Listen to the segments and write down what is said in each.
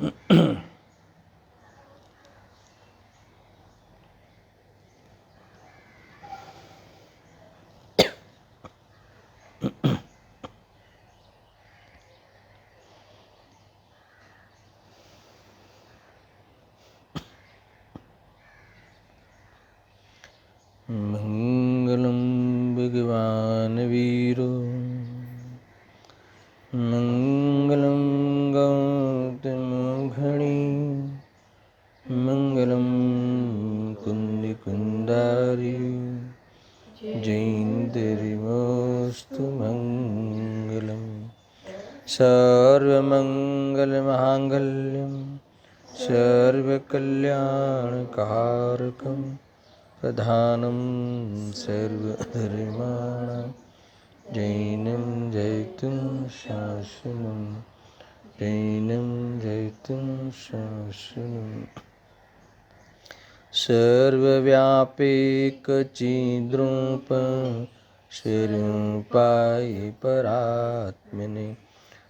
मंगलम भगवान वीरो मंगलम गौतमघणी मंगलम कुंदी जैन्द्रिमोस्तु मंगलम सर्वमंगलमांगल्यं सर्वकल्याणकारकं प्रधानं सर्वधर्माणां जैनं जयतुं शासनं जैनं जयतुं शासनं सर्वव्यापैकचिद्रूप स्वरूपाय परात्मने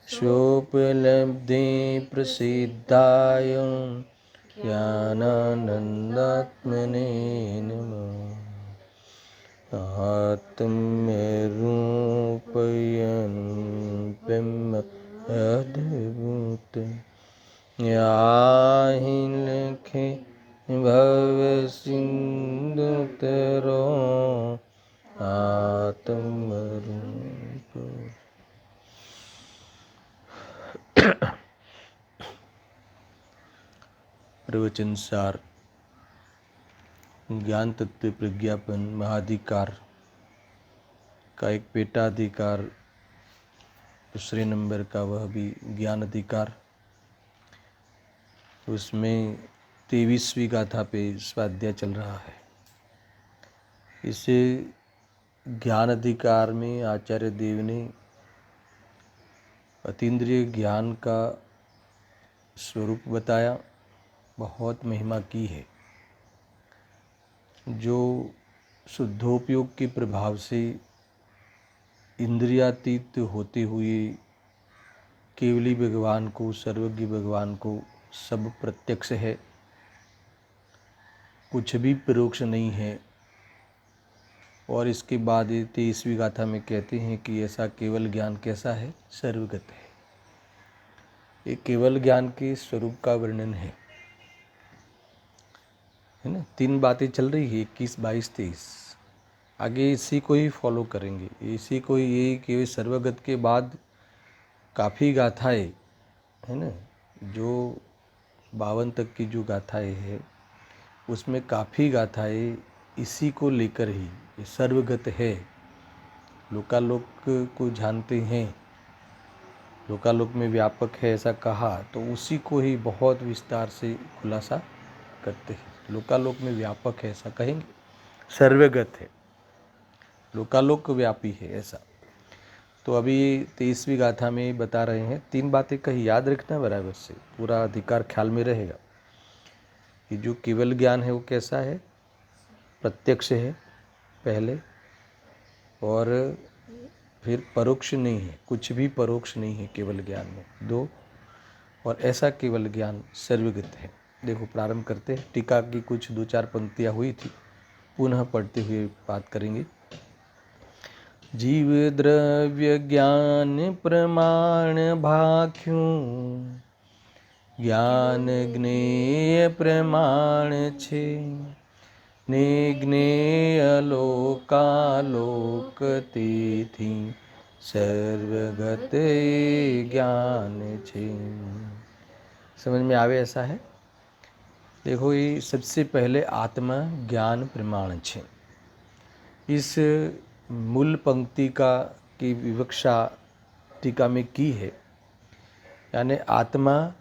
स्वोपलब्धे प्रसिद्धाय ज्ञानानन्दात्मने नमः। आत्मरूपयन् अद्भुत याहि लखे भवसिन्धुतरो आत्मरूप। प्रवचन सार ज्ञान तत्व प्रज्ञापन महाधिकार का एक पेटा अधिकार, दूसरे नंबर का वह भी ज्ञान अधिकार। उसमें 23वीं गाथा पे स्वाध्याय चल रहा है। इसे ज्ञान अधिकार में आचार्य देव ने अतीन्द्रिय ज्ञान का स्वरूप बताया, बहुत महिमा की है। जो शुद्धोपयोग के प्रभाव से इंद्रियातीत होते हुए केवली भगवान को, सर्वज्ञ भगवान को सब प्रत्यक्ष है, कुछ भी परोक्ष नहीं है। और इसके बाद 23वीं गाथा में कहते हैं कि ऐसा केवल ज्ञान कैसा है, सर्वगत है। ये केवल ज्ञान के स्वरूप का वर्णन है ना। 3 बातें चल रही है, 21, 22, 23। आगे इसी को ही फॉलो करेंगे, इसी को ही। ये कि सर्वगत के बाद काफ़ी गाथाएं है ना, जो 52 तक की जो गाथाएं है उसमें काफ़ी गाथाएं इसी को लेकर ही, ये सर्वगत है, लोकालोक को जानते हैं, लोकालोक में व्यापक है ऐसा कहा, तो उसी को ही बहुत विस्तार से खुलासा करते हैं। लोकालोक में व्यापक है ऐसा कहेंगे, सर्वगत है, लोकालोक व्यापी है ऐसा। तो अभी 23वीं गाथा में बता रहे हैं, 3 बातें कही, याद रखना बराबर से, पूरा अधिकार ख्याल में रहेगा कि जो केवल ज्ञान है वो कैसा है, प्रत्यक्ष है पहले, और फिर परोक्ष नहीं है, कुछ भी परोक्ष नहीं है केवल ज्ञान में, 2, और ऐसा केवल ज्ञान सर्वगत है। देखो प्रारंभ करते हैं। टीका की कुछ 2-4 पंक्तियाँ हुई थी, पुनः पढ़ते हुए बात करेंगे। जीव द्रव्य ज्ञान प्रमाण भाख्यों ज्ञान ज्ञेय प्रमाण छे ने ज्ञेय लोकालोक तेथी सर्वगत ज्ञान छे। समझ में आवे ऐसा है। देखो, ये सबसे पहले आत्मा ज्ञान प्रमाण छे। इस मूल पंक्ति का की विवक्षा टीका में की है, यानी आत्मा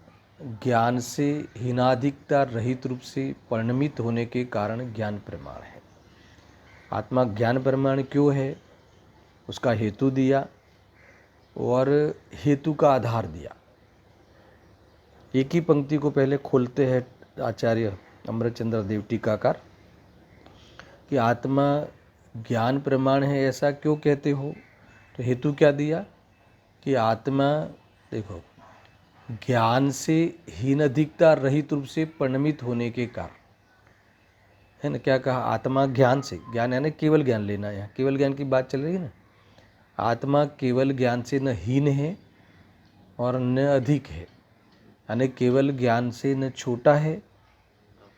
ज्ञान से हीनाधिकता रहित रूप से परिणमित होने के कारण ज्ञान प्रमाण है। आत्मा ज्ञान प्रमाण क्यों है, उसका हेतु दिया और हेतु का आधार दिया। एक ही पंक्ति को पहले खोलते हैं आचार्य अमरचंद्र देव टीकाकार कि आत्मा ज्ञान प्रमाण है ऐसा क्यों कहते हो, तो हेतु क्या दिया कि आत्मा, देखो, ज्ञान से हीन अधिकता रहित रूप से परिणमित होने के कारण, है ना। क्या कहा? आत्मा ज्ञान से, ज्ञान यानी केवल ज्ञान लेना, यहाँ केवल ज्ञान की बात चल रही है ना। आत्मा केवल ज्ञान से न हीन है और न अधिक है, यानी केवल ज्ञान से न छोटा है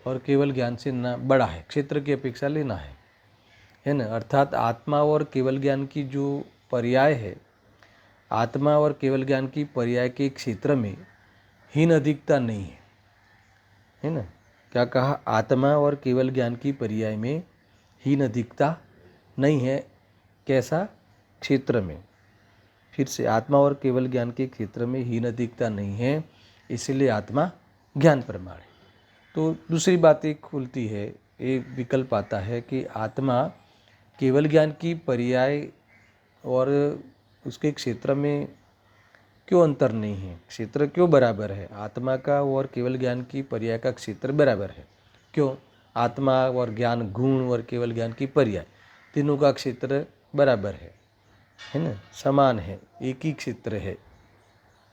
और केवल ज्ञान से न बड़ा है, क्षेत्र की अपेक्षा लेना है ना। अर्थात आत्मा और केवल ज्ञान की जो पर्याय है, आत्मा और केवल ज्ञान की पर्याय के क्षेत्र में हीन अधिकता नहीं है ना। क्या कहा? आत्मा और केवल ज्ञान की पर्याय में हीन अधिकता नहीं है। कैसा? क्षेत्र में। फिर से, आत्मा और केवल ज्ञान के क्षेत्र में हीन अधिकता नहीं है, इसलिए आत्मा ज्ञान प्रमाण है। तो दूसरी बात एक खुलती है, एक विकल्प आता है कि आत्मा केवल ज्ञान की पर्याय और उसके क्षेत्र में क्यों अंतर नहीं है, क्षेत्र क्यों बराबर है? आत्मा का और केवल ज्ञान की पर्याय का क्षेत्र बराबर है, क्यों? आत्मा और ज्ञान गुण और केवल ज्ञान की पर्याय, तीनों का क्षेत्र बराबर है ना, समान है, एक ही क्षेत्र है,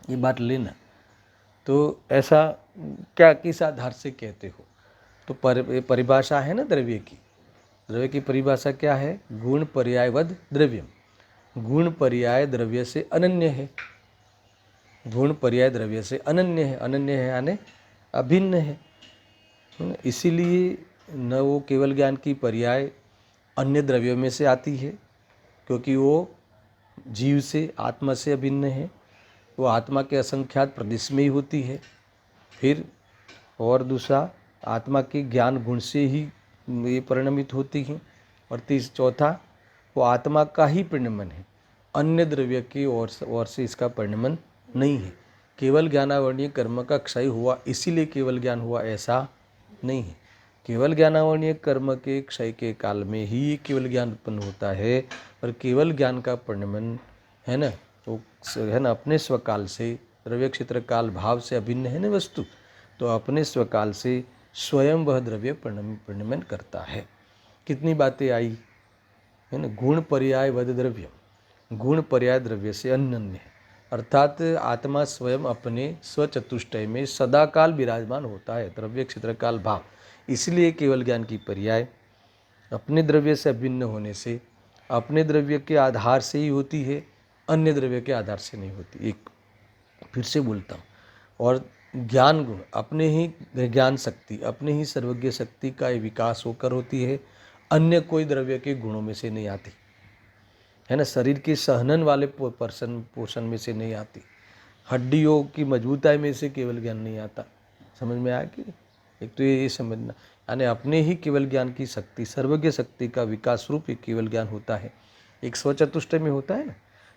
ये बात लेना। तो ऐसा क्या, किस आधार से कहते हो? तो परिभाषा है ना द्रव्य की। द्रव्य की परिभाषा क्या है? गुण पर्यायवद द्रव्यम। गुण पर्याय द्रव्य से अनन्य है। गुण पर्याय द्रव्य से अनन्य है। अनन्य है यानी अभिन्न है। इसीलिए न वो केवल ज्ञान की पर्याय अन्य द्रव्यों में से आती है, क्योंकि वो जीव से, आत्मा से अभिन्न है। वो आत्मा के असंख्यात प्रदेश में ही होती है। फिर और दूसरा, आत्मा के ज्ञान गुण से ही ये परिणमित होती हैं। और चौथा, वो आत्मा का ही परिणमन है, अन्य द्रव्य की ओर से इसका परिणमन नहीं है। केवल ज्ञानावरणीय कर्म का क्षय हुआ इसीलिए केवल ज्ञान हुआ, ऐसा नहीं है। केवल ज्ञानावरणीय कर्म के क्षय के काल में ही केवल ज्ञान उत्पन्न होता है। और केवल ज्ञान का परिणमन है ना, वो है ना अपने स्वकाल से, द्रव्य क्षेत्र काल भाव से अभिन्न है ना वस्तु, तो अपने स्वकाल से स्वयं वह द्रव्य परिणमन करता है। कितनी बातें आई, है ना। गुण पर्याय वद द्रव्य, गुण पर्याय द्रव्य से अनन्य है। अर्थात आत्मा स्वयं अपने स्वचतुष्टय में सदाकाल विराजमान होता है, द्रव्य क्षेत्र काल भाव। इसलिए केवल ज्ञान की पर्याय अपने द्रव्य से अभिन्न होने से अपने द्रव्य के आधार से ही होती है, अन्य द्रव्य के आधार से नहीं होती। एक फिर से बोलता हूँ, और ज्ञान गुण अपने ही ज्ञान शक्ति, अपने ही सर्वज्ञ शक्ति का विकास होकर होती है, अन्य कोई द्रव्य के गुणों में से नहीं आती, है ना। शरीर के सहनन वाले पोषण में से नहीं आती, हड्डियों की मजबूताई में से केवल ज्ञान नहीं आता। समझ में आया कि? एक तो ये समझना, यानी अपने ही केवल ज्ञान की शक्ति, सर्वज्ञ शक्ति का विकास रूप एक केवल ज्ञान होता है, एक स्वचतुष्टय में होता है ना।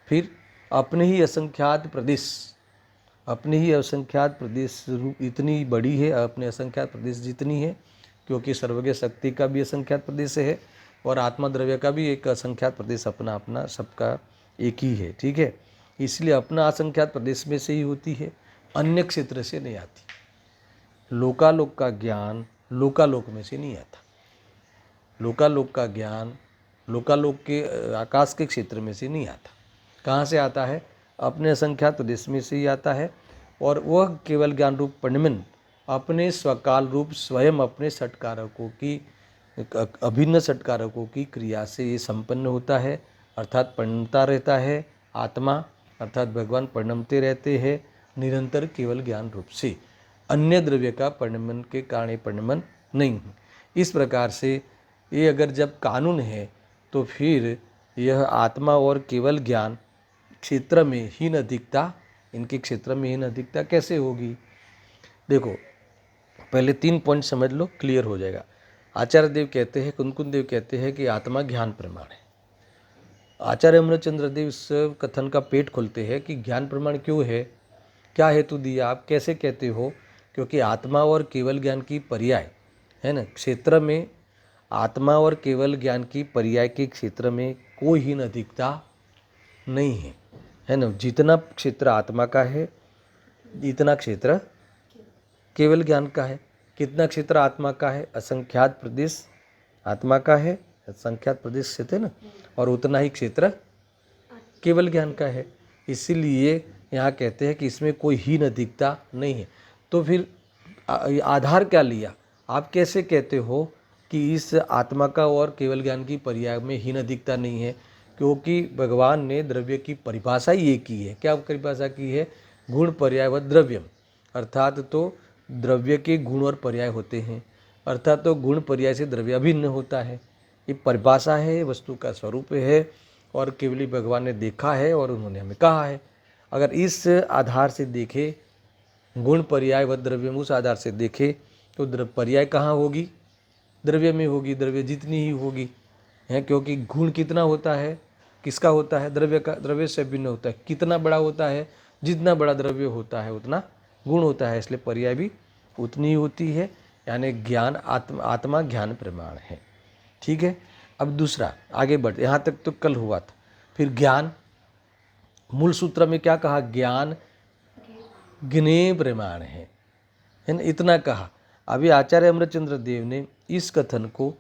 फिर अपने ही असंख्यात प्रदेश, अपने ही असंख्यात प्रदेश रूप इतनी बड़ी है, अपने असंख्यात प्रदेश जितनी है, क्योंकि सर्वज्ञ शक्ति का भी असंख्यात प्रदेश है और आत्मा द्रव्य का भी एक असंख्यात प्रदेश अपना अपना सबका एक ही है, ठीक है। इसलिए अपना असंख्यात प्रदेश में से ही होती है, अन्य क्षेत्र से नहीं आती। लोकालोक का ज्ञान लोकालोक में से नहीं आता। लोकालोक का ज्ञान लोकालोक के आकाश के क्षेत्र में से नहीं आता। कहाँ से आता है? अपने असंख्यात प्रदेश में से ही आता है। और वह केवल ज्ञान रूप परिणमन अपने स्वकाल रूप स्वयं अपने षटकारकों की, अभिन्न षटकारकों की क्रिया से ये संपन्न होता है, अर्थात परिणमता रहता है। आत्मा अर्थात भगवान परिणमते रहते हैं निरंतर केवल ज्ञान रूप से, अन्य द्रव्य का परिणमन के कारण परिणमन नहीं है। इस प्रकार से ये अगर जब कानून है, तो फिर यह आत्मा और केवल ज्ञान क्षेत्र में हीन अधिकता, इनके क्षेत्र में हीन अधिकता कैसे होगी? देखो, पहले 3 पॉइंट समझ लो, क्लियर हो जाएगा। आचार्य देव कहते हैं, कुंकुन देव कहते हैं कि आत्मा ज्ञान प्रमाण है। आचार्य अमरचंद्र देव इस कथन का पेट खोलते हैं कि ज्ञान प्रमाण क्यों है, क्या हेतु दिया, आप कैसे कहते हो? क्योंकि आत्मा और केवल ज्ञान की पर्याय, है ना, क्षेत्र में आत्मा और केवल ज्ञान की पर्याय के क्षेत्र में कोई हीन अधिकता नहीं है ना। जितना क्षेत्र आत्मा का है, इतना क्षेत्र केवल ज्ञान का है। कितना क्षेत्र आत्मा का है? असंख्यात प्रदेश आत्मा का है, असंख्यात प्रदेश से थे ना, और उतना ही क्षेत्र केवल ज्ञान का है। इसीलिए यहाँ कहते हैं कि इसमें कोई हीन अधिकता नहीं है। तो फिर आधार क्या लिया? आप कैसे कहते हो कि इस आत्मा का और केवल ज्ञान की पर्याय में हीन अधिकता नहीं है? क्योंकि भगवान ने द्रव्य की परिभाषा ये की है। क्या परिभाषा की है? गुण पर्याय व द्रव्यम, अर्थात तो द्रव्य के गुण और पर्याय होते हैं, अर्थात तो गुण पर्याय से द्रव्य अभिन्न होता है। ये परिभाषा है, वस्तु का स्वरूप है, और केवली भगवान ने देखा है और उन्होंने हमें कहा है। अगर इस आधार से देखे, गुण पर्याय व द्रव्य में, उस आधार से देखे तो पर्याय कहाँ होगी? द्रव्य में होगी। द्रव्य जितनी ही होगी है, क्योंकि गुण कितना होता है? किसका होता है? द्रव्य का। द्रव्य से भिन्न होता है। कितना बड़ा होता है? जितना बड़ा द्रव्य होता है उतना गुण होता है, इसलिए पर्याय भी उतनी ही होती है। यानी ज्ञान आत्मा ज्ञान प्रमाण है। ठीक है। अब दूसरा आगे बढ़, यहाँ तक तो कल हुआ था। फिर ज्ञान, मूल सूत्र में क्या कहा? ज्ञान ज्ञेय प्रमाण है ना, इतना कहा। अभी आचार्य अमृतचंद्र देव ने इस कथन को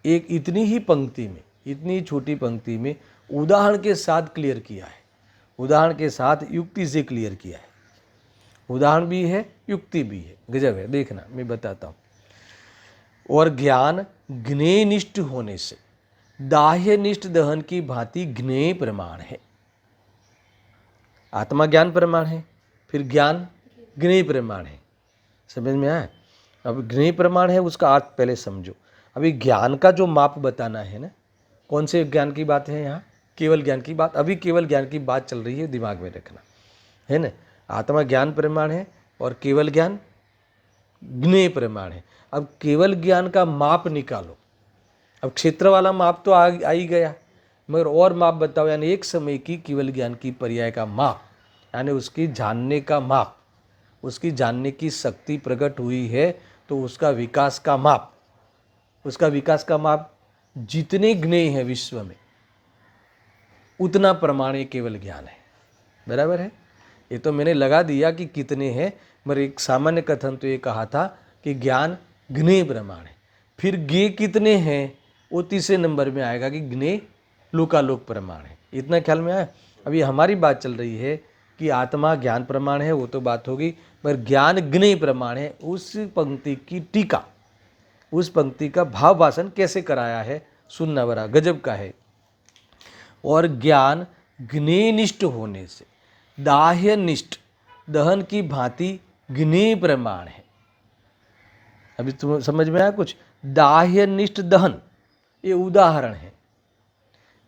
एक इतनी ही पंक्ति में, इतनी छोटी पंक्ति में उदाहरण के साथ क्लियर किया है। उदाहरण के साथ युक्ति से क्लियर किया है। उदाहरण भी है, युक्ति भी है। गजब है, देखना मैं बताता हूँ। और ज्ञान ज्ञेयनिष्ठ होने से दाह्यनिष्ठ दहन की भांति ज्ञेय प्रमाण है। आत्मा ज्ञान प्रमाण है, फिर ज्ञान ज्ञेय प्रमाण है। समझ में आया? अब ज्ञेय प्रमाण है, उसका अर्थ पहले समझो। अभी ज्ञान का जो माप बताना है ना, कौन से ज्ञान की बात है यहाँ? केवल ज्ञान की बात। अभी केवल ज्ञान की बात चल रही है, दिमाग में रखना है ना। आत्मा ज्ञान प्रमाण है और केवल ज्ञान ज्ञेय प्रमाण है। अब केवल ज्ञान का माप निकालो। अब क्षेत्र वाला माप तो आ ही गया, मगर और माप बताओ। यानी एक समय की केवल ज्ञान की पर्याय का माप, यानी उसकी जानने का माप, उसकी जानने की शक्ति प्रकट हुई है तो उसका विकास का माप। उसका विकास का माप जितने ज्ञेय है विश्व में उतना प्रमाण ये केवल ज्ञान है। बराबर है? ये तो मैंने लगा दिया कि कितने हैं, मगर एक सामान्य कथन तो ये कहा था कि ज्ञान ज्ञेय प्रमाण है। फिर ज्ञेय कितने हैं वो तीसरे नंबर में आएगा कि ज्ञेय लोकालोक प्रमाण है। इतना ख्याल में आया? अभी हमारी बात चल रही है कि आत्मा ज्ञान प्रमाण है, वो तो बात होगी, मगर ज्ञान ज्ञेय प्रमाण है। उस पंक्ति की टीका, उस पंक्ति का भाव भाषण कैसे कराया है सुनना, बड़ा गजब का है। और ज्ञान ज्ञेयनिष्ठ होने से दाह्यनिष्ठ दहन की भांति ज्ञेय प्रमाण है। अभी तुम समझ में आया कुछ? दाह्यनिष्ठ दहन ये उदाहरण है,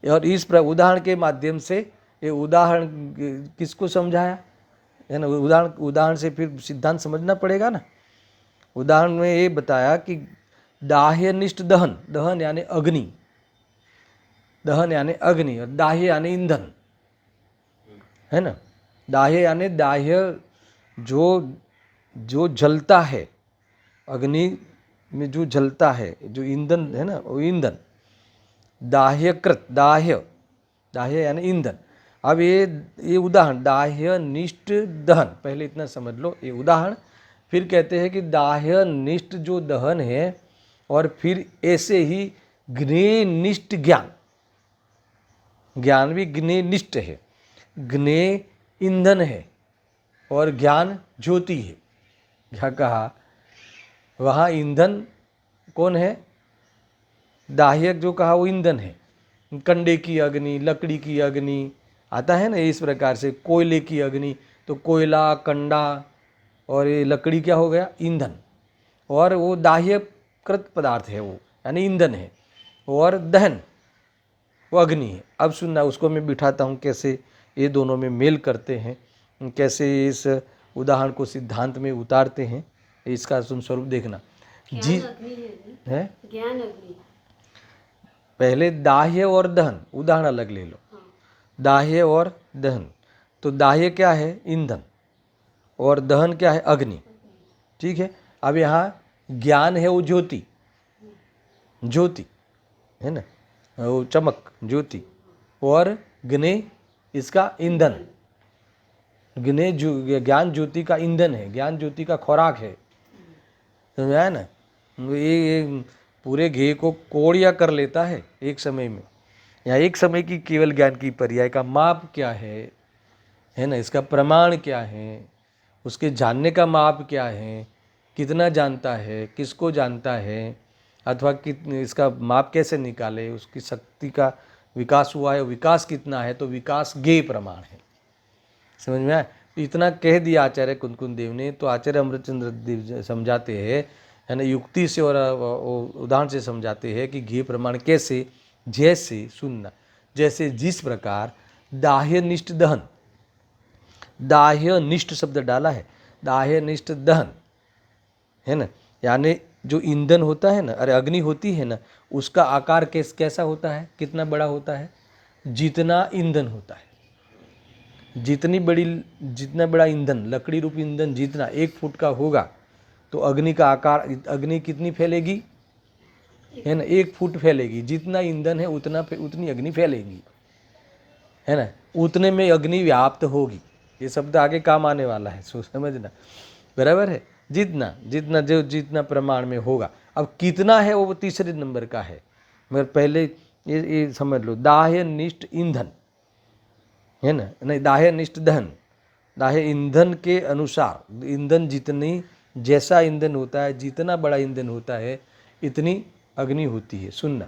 और इस उदाहरण के माध्यम से, ये उदाहरण किसको समझाया है ना? उदाहरण से फिर सिद्धांत समझना पड़ेगा ना। उदाहरण में ये बताया कि दाह्यनिष्ठ दहन, दहन यानी अग्नि, दहन यानी अग्नि, और दाह्य यानी ईंधन है ना। दाह्य यानी दाह्य जो जलता है, अग्नि में जो जलता है, जो ईंधन है ना, वो ईंधन। दाह्यकृत, दाह्य यानी ईंधन। अब ये उदाहरण दाह्यनिष्ठ दहन, पहले इतना समझ लो, ये उदाहरण। फिर कहते हैं कि दाह्यनिष्ठ जो दहन है, और फिर ऐसे ही ज्ञेयनिष्ठ ज्ञान, ज्ञान भी ज्ञेयनिष्ठ है। ज्ञेय ईंधन है और ज्ञान ज्योति है। क्या कहा? वहाँ ईंधन कौन है? दाह्यक जो कहा वो ईंधन है। कंडे की अग्नि, लकड़ी की अग्नि आता है ना, इस प्रकार से कोयले की अग्नि, तो कोयला, कंडा और ये लकड़ी क्या हो गया? ईंधन। और वो दाह्यकृत पदार्थ है, वो यानी ईंधन है। और दहन वो अग्नि है। अब सुनना, उसको मैं बिठाता हूँ कैसे ये दोनों में मेल करते हैं, कैसे इस उदाहरण को सिद्धांत में उतारते हैं, इसका तुम स्वरूप देखना। जी है ज्ञान अग्नि। पहले दाह्य और दहन, उदाहरण अलग ले लो। दाह्य और दहन, तो दाह्य क्या है? ईंधन, और दहन क्या है? अग्नि। ठीक है। अब यहाँ ज्ञान है वो ज्योति, ज्योति है ना, वो चमक, ज्योति। और ज्ञेय इसका ईंधन। ज्ञान ज्योति का ईंधन है, ज्ञान ज्योति का खुराक है। समझ आया ना? ये पूरे घे को कोड़िया कर लेता है एक समय में। या एक समय की केवल ज्ञान की पर्याय का माप क्या है? है ना, इसका प्रमाण क्या है, उसके जानने का माप क्या है, कितना जानता है, किसको जानता है, अथवा कितने इसका माप कैसे निकाले, उसकी शक्ति का विकास हुआ है, विकास कितना है, तो विकास ज्ञेय प्रमाण है। समझ में आया? तो इतना कह दिया आचार्य कुंदकुंद देव ने। तो आचार्य अमृतचंद्र देव समझाते हैं, है ना, युक्ति से और उदाहरण से समझाते हैं कि ज्ञेय प्रमाण कैसे, जैसे सुनना, जैसे जिस प्रकार दाह्यनिष्ठ दहन, दाह्यनिष्ठ शब्द डाला है, दाह्यनिष्ठ दहन, है ना, यानी जो ईंधन होता है ना, अरे अग्नि होती है ना, उसका आकार कैसा होता है, कितना बड़ा होता है, जितना ईंधन होता है, जितना बड़ा ईंधन, लकड़ी रूपी ईंधन जितना 1 फुट का होगा, तो अग्नि का आकार, अग्नि कितनी फैलेगी, है ना, 1 फुट फैलेगी। जितना ईंधन है उतनी अग्नि फैलेगी, है ना, उतने में अग्नि व्याप्त होगी। ये शब्द आगे काम आने वाला है, सो समझना, बराबर है। जितना प्रमाण में होगा। अब कितना है वो तीसरे नंबर का है, मगर पहले ये समझ लो, दाह्यनिष्ठ ईंधन, है ना, नहीं, दाह्यनिष्ठ दहन, दाह्य ईंधन के अनुसार, ईंधन जितनी, जैसा ईंधन होता है, जितना बड़ा ईंधन होता है, इतनी अग्नि होती है। सुनना,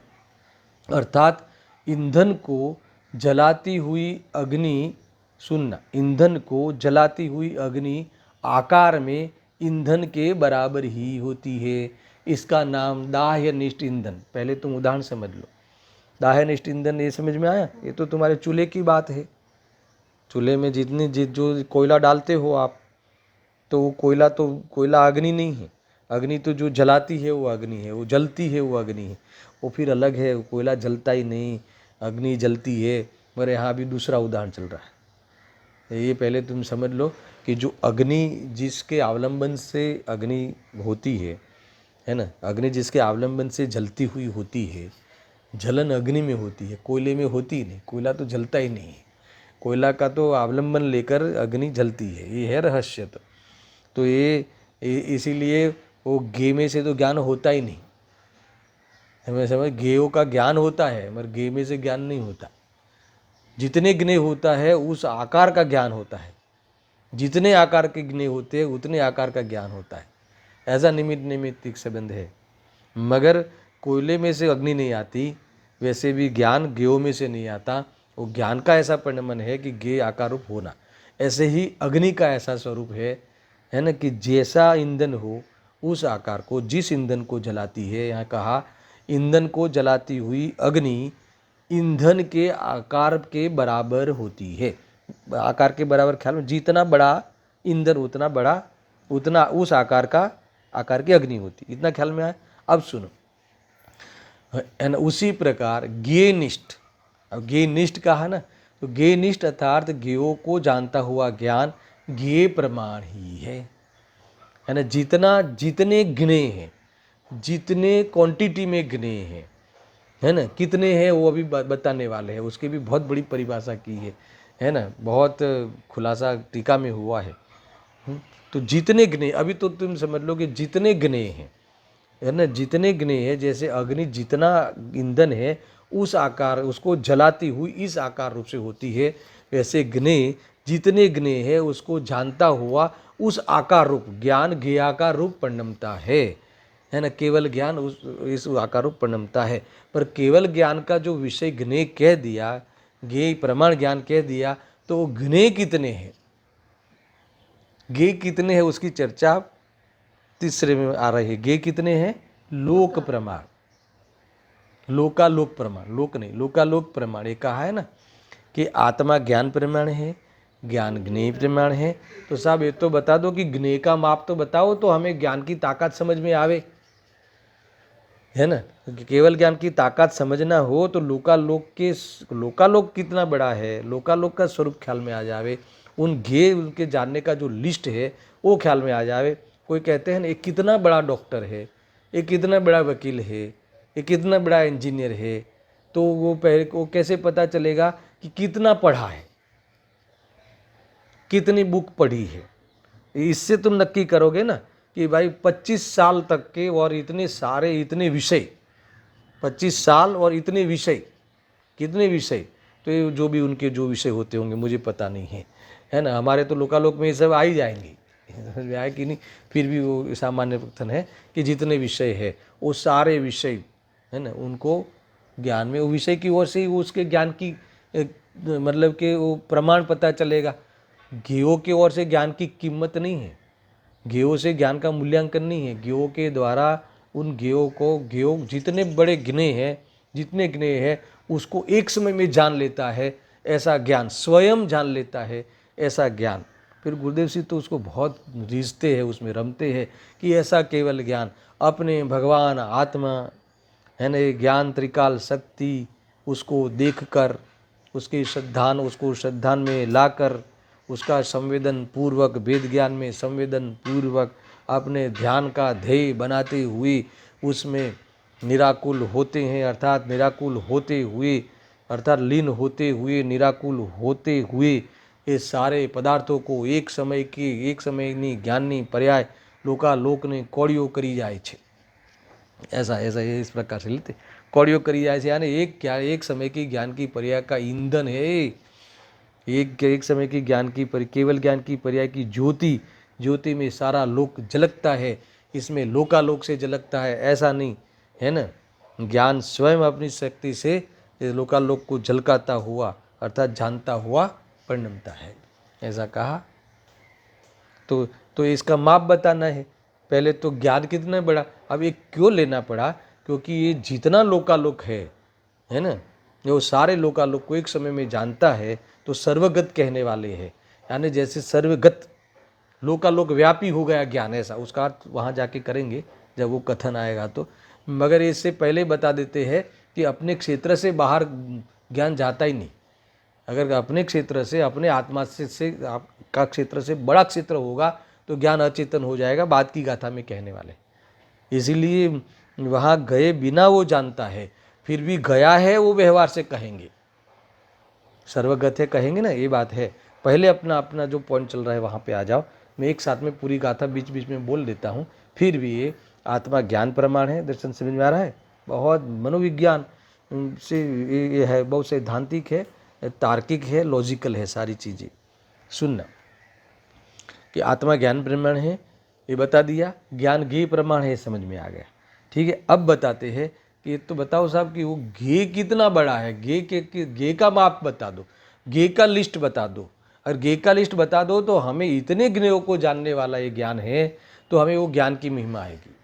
अर्थात ईंधन को जलाती हुई अग्नि, सुनना, ईंधन को जलाती हुई अग्नि आकार में ईंधन के बराबर ही होती है। इसका नाम दाह्यनिष्ठ ईंधन। पहले तुम उदाहरण समझ लो। दाह्यनिष्ठ ईंधन ये समझ में आया? ये तो तुम्हारे चूल्हे की बात है। चूल्हे में जो कोयला डालते हो आप, तो वो कोयला अग्नि नहीं है। अग्नि तो जो जलाती है वो अग्नि है, वो जलती है वो अग्नि है, वो फिर अलग है। कोयला जलता ही नहीं, अग्नि जलती है। मगर यहाँ भी दूसरा उदाहरण चल रहा है। ये पहले तुम समझ लो कि जो अग्नि जिसके अवलंबन से अग्नि होती है ना, अग्नि जिसके अवलंबन से जलती हुई होती है, जलन अग्नि में होती है, कोयले में होती ही नहीं। कोयला तो जलता ही नहीं है, कोयला का तो अवलंबन लेकर अग्नि जलती है। ये है रहस्य। तो ये इसीलिए वो गे में से तो ज्ञान होता ही नहीं। हमें समझ, गेयों का ज्ञान होता है मगर गे में से ज्ञान नहीं होता। जितने ज्ञे होता है उस आकार का ज्ञान होता है, जितने आकार के ज्ञे होते हैं उतने आकार का ज्ञान होता है। ऐसा निमित्त निमित्तिक संबंध है। मगर कोयले में से अग्नि नहीं आती, वैसे भी ज्ञान ज्ञों में से नहीं आता। वो ज्ञान का ऐसा परिणमन है कि ज्ञेय आकार रूप होना। ऐसे ही अग्नि का ऐसा स्वरूप है ना, कि जैसा ईंधन हो उस आकार को, जिस ईंधन को जलाती है, यहाँ कहा ईंधन को जलाती हुई अग्नि ईंधन के आकार के बराबर होती है। आकार के बराबर ख्याल में, जितना बड़ा ईंधन उतना उस आकार की अग्नि होती, इतना ख्याल में आया। अब सुनो, है ना, उसी प्रकार ज्ञेयनिष्ठ, अब ज्ञेयनिष्ठ कहा ना, तो ज्ञेयनिष्ठ अर्थात ज्ञेयों को जानता हुआ ज्ञान ज्ञेय प्रमाण ही है ना। जितने ज्ञेय हैं, जितने क्वांटिटी में ज्ञेय हैं, है ना, कितने हैं वो अभी बताने वाले हैं। उसकी भी बहुत बड़ी परिभाषा की है ना, बहुत खुलासा टीका में हुआ है। तो जितने ज्ञेय, अभी तो तुम समझ लो कि जितने ज्ञेय हैं, है ना, जितने ज्ञेय है, जैसे अग्नि जितना ईंधन है उस आकार, उसको जलाती हुई इस आकार रूप से होती है, वैसे ज्ञेय जितने ज्ञेय है उसको जानता हुआ उस आकार रूप ज्ञान ज्ञेयाकार रूप परिणमता है ना। केवल ज्ञान इस आकार रूप परिणमता है। पर केवल ज्ञान का जो विषय ज्ञेय कह दिया, ज्ञेय प्रमाण ज्ञान कह दिया, तो ज्ञेय कितने हैं, ज्ञेय कितने हैं उसकी चर्चा तीसरे में आ रही है। ज्ञेय कितने हैं? लोक प्रमाण, लोकालोक प्रमाण, लोक नहीं, लोकालोक प्रमाण। ये कहा है ना कि आत्मा ज्ञान प्रमाण है, ज्ञान ज्ञेय प्रमाण है। तो साहब ये तो बता दो कि ज्ञेय का माप तो बताओ, तो हमें ज्ञान की ताकत समझ में आवे, है ना। केवल ज्ञान की ताकत समझना हो तो लोकालोक कितना बड़ा है, लोकालोक का स्वरूप ख्याल में आ जावे, उन ज्ञेय उनके जानने का जो लिस्ट है वो ख्याल में आ जावे। कोई कहते हैं ना, एक कितना बड़ा डॉक्टर है, एक कितना बड़ा वकील है, एक कितना बड़ा इंजीनियर है, तो वो पहले को कैसे पता चलेगा कि कितना पढ़ा है, कितनी बुक पढ़ी है। इससे तुम नक्की करोगे ना कि भाई 25 साल तक के और इतने विषय, 25 साल और इतने विषय, कितने विषय, तो ये जो भी उनके जो विषय होते होंगे मुझे पता नहीं है ना। हमारे तो लोकालोक में ये सब आ ही जाएंगे, समझ में आए कि नहीं। फिर भी वो सामान्य कथन है कि जितने विषय है वो सारे विषय है ना, उनको ज्ञान में वो विषय की ओर से ही वो उसके ज्ञान की मतलब कि वो प्रमाण पता चलेगा। ज्ञेयों की ओर से ज्ञान की कीमत नहीं है, ज्ञेयों से ज्ञान का मूल्यांकन नहीं है। ज्ञेयों के द्वारा उन ज्ञेयों को, ज्ञेय जितने बड़े गिने हैं, जितने गिने हैं उसको एक समय में जान लेता है ऐसा ज्ञान, स्वयं जान लेता है ऐसा ज्ञान। फिर गुरुदेव सिंह तो उसको बहुत रीझते हैं, उसमें रमते हैं कि ऐसा केवल ज्ञान अपने भगवान आत्मा है ना, ज्ञान त्रिकाल शक्ति उसको देखकर उसको श्रद्धान में लाकर उसका संवेदन पूर्वक, वेद ज्ञान में संवेदन पूर्वक अपने ध्यान का ध्येय बनाते हुए उसमें निराकुल होते हैं, अर्थात निराकुल होते हुए, अर्थात लीन होते हुए, निराकुल होते हुए ये सारे पदार्थों को एक समयनी ज्ञाननी पर्याय लोकालोक ने कौड़ियों करी जाए छे। ऐसा ऐसा ये इस प्रकार से लेते कौड़ियों करी जाए छे, यानी एक समय की ज्ञान की पर्याय का ईंधन है। एक समय की ज्ञान की केवल ज्ञान की पर्याय की ज्योति में सारा लोक झलकता है, इसमें लोकालोक से झलकता है ऐसा नहीं है ना। ज्ञान स्वयं अपनी शक्ति से इस लोकालोक को झलकाता हुआ अर्थात जानता हुआ परिणमता है, ऐसा कहा। तो इसका माप बताना है। पहले तो ज्ञान कितना बड़ा, अब ये क्यों लेना पड़ा, क्योंकि ये जितना लोकालोक है ना, जो सारे लोकालोक को एक समय में जानता है तो सर्वगत कहने वाले हैं, यानी जैसे सर्वगत लोकालोक व्यापी हो गया ज्ञान, ऐसा उसका अर्थ वहाँ जाके करेंगे जब वो कथन आएगा तो। मगर इससे पहले बता देते हैं कि अपने क्षेत्र से बाहर ज्ञान जाता ही नहीं। अगर अपने क्षेत्र से, अपने आत्मा से आपका क्षेत्र से बड़ा क्षेत्र होगा तो ज्ञान अचेतन हो जाएगा, बाद की गाथा में कहने वाले। इसीलिए वहाँ गए बिना वो जानता है, फिर भी गया है वो व्यवहार से कहेंगे, सर्वगत है कहेंगे ना, ये बात है। पहले अपना अपना जो पॉइंट चल रहा है वहाँ पे आ जाओ। मैं एक साथ में पूरी गाथा बीच बीच में बोल देता हूँ। फिर भी ये आत्मा ज्ञान प्रमाण है, दर्शन समझ में आ रहा है। बहुत मनोविज्ञान से ये है, बहुत सैद्धांतिक है, तार्किक है, लॉजिकल है सारी चीज़ें। सुनना कि आत्मा ज्ञान प्रमाण है ये बता दिया, ज्ञान ज्ञेय प्रमाण है समझ में आ गया। ठीक है, अब बताते हैं कि तो बताओ साहब कि वो ज्ञेय कितना बड़ा है, ज्ञेय का माप बता दो, ज्ञेय का लिस्ट बता दो। और ज्ञेय का लिस्ट बता दो तो हमें इतने ज्ञेयों को जानने वाला ये ज्ञान है तो हमें वो ज्ञान की महिमा आएगी,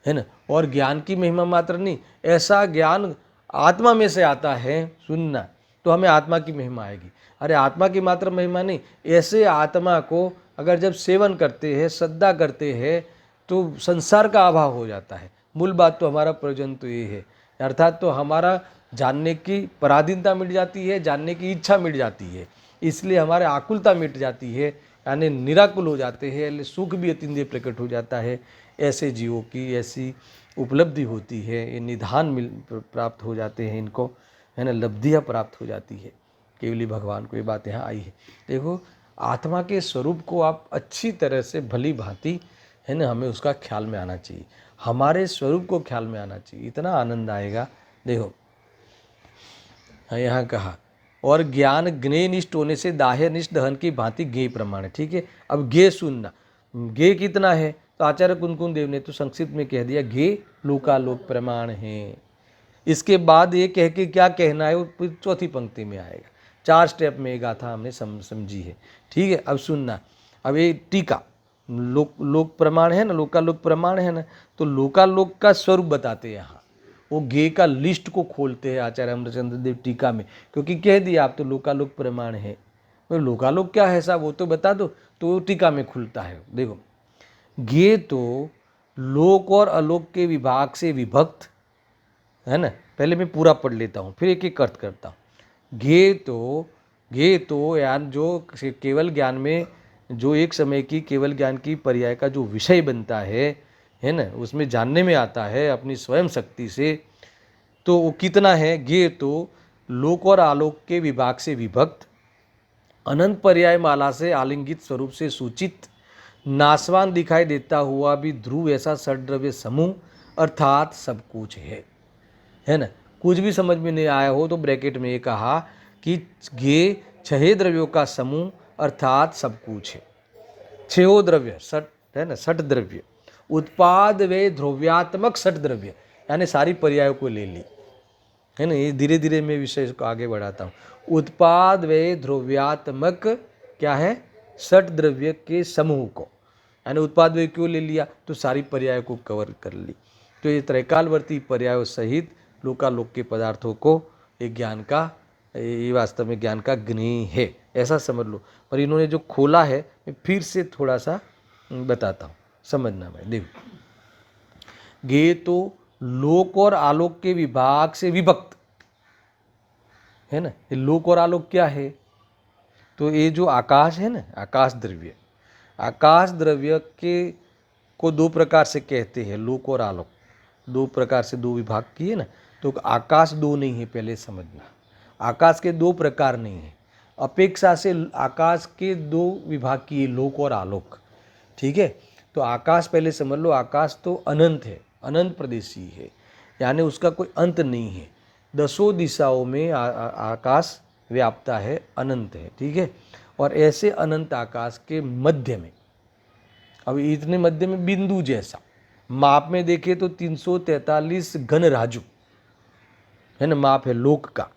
है ना। और ज्ञान की महिमा मात्र नहीं, ऐसा ज्ञान आत्मा में से आता है, सुनना, तो हमें आत्मा की महिमा आएगी। अरे आत्मा की मात्र महिमा नहीं, ऐसे आत्मा को अगर जब सेवन करते हैं, श्रद्धा करते हैं तो संसार का अभाव हो जाता है। मूल बात तो हमारा प्रयोजन तो ये है, अर्थात तो हमारा जानने की पराधीनता मिट जाती है, जानने की इच्छा मिट जाती है, इसलिए हमारे आकुलता मिट जाती है, यानी निराकुल हो जाते हैं, सुख भी अतिंद्रिय प्रकट हो जाता है। ऐसे जीवों की ऐसी उपलब्धि होती है, ये निधान प्राप्त हो जाते हैं इनको, है ना, लब्धियाँ प्राप्त हो जाती है केवली भगवान को। ये बात यहाँ आई है। देखो आत्मा के स्वरूप को आप अच्छी तरह से भली भांति, है ना, हमें उसका ख्याल में आना चाहिए, हमारे स्वरूप को ख्याल में आना चाहिए, इतना आनंद आएगा। देखो यहाँ कहा, और ज्ञान ज्ञेय निष्ठ होने से दाह्य निष्ठ दहन की भांति ज्ञेय प्रमाण है। ठीक है, अब ज्ञेय सुनना, ज्ञेय कितना है, तो आचार्य कुंकुन देव ने तो संक्षिप्त में कह दिया ज्ञेय लोकालोक प्रमाण है। इसके बाद ये कह के क्या कहना है वो फिर चौथी पंक्ति में आएगा। 4 स्टेप में ये गाथा हमने समझी है। ठीक है, अब सुनना, अब ये टीका लोक प्रमाण है ना, लोकालोक प्रमाण है ना, तो लोकालोक का स्वरूप बताते हैं यहाँ। वो ज्ञेय का लिस्ट को खोलते हैं आचार्य अमरचंद्र देव टीका में, क्योंकि कह दिया आप तो लोकालोक प्रमाण है, तो लोकालोक क्या है साहब वो तो बता दो, तो टीका में खुलता है। देखो ज्ञेय तो लोक और अलोक के विभाग से विभक्त है ना। पहले मैं पूरा पढ़ लेता हूँ फिर एक एक अर्थ करता हूँ। ज्ञेय तो यार जो केवल ज्ञान में जो एक समय की केवल ज्ञान की पर्याय का जो विषय बनता है ना, उसमें जानने में आता है अपनी स्वयं शक्ति से, तो वो कितना है। ज्ञेय तो लोक और आलोक के विभाग से विभक्त, अनंत पर्याय माला से आलिंगित स्वरूप से सूचित, नासवान दिखाई देता हुआ भी ध्रुव ऐसा षड्द्रव्य समूह अर्थात सब कुछ है ना। कुछ भी समझ में नहीं आया हो तो ब्रैकेट में ये कहा कि ये 6 द्रव्यों का समूह अर्थात सब कुछ है। 6 द्रव्य, षट है ना, षट द्रव्य, उत्पाद व ध्रुव्यात्मक षट द्रव्य, यानी सारी पर्यायों को ले ली है ना। ये धीरे धीरे मैं विषय को आगे बढ़ाता हूँ। उत्पाद व ध्रुव्यात्मक क्या है, षट द्रव्य के समूह को, यानी उत्पाद व क्यों ले लिया, तो सारी पर्यायों को कवर कर ली। तो ये त्रैकालवर्ती पर्यायों सहित लोकालोक के पदार्थों को एक ज्ञान का, ये वास्तव में ज्ञान का ग्नि है, ऐसा समझ लो। पर इन्होंने जो खोला है मैं फिर से थोड़ा सा बताता हूँ, समझना। मैं देखो, ये तो लोक और आलोक के विभाग से विभक्त है ना। ये लोक और आलोक क्या है, तो ये जो आकाश है ना, आकाश द्रव्य, आकाश द्रव्य के को 2 प्रकार से कहते हैं, लोक और आलोक 2 प्रकार से 2 विभाग किए ना। तो आकाश 2 नहीं है, पहले समझना। आकाश के 2 प्रकार नहीं है, अपेक्षा से आकाश के 2 विभाग किए, लोक और आलोक, ठीक है। तो आकाश पहले समझ लो, आकाश तो अनंत है, अनंत प्रदेशी है, यानी उसका कोई अंत नहीं है। 10 दिशाओं में आकाश व्याप्ता है, अनंत है, ठीक है। और ऐसे अनंत आकाश के मध्य में, अब इतने मध्य में बिंदु जैसा, माप में देखे तो 343 घन राजू है ना, माप है लोक का।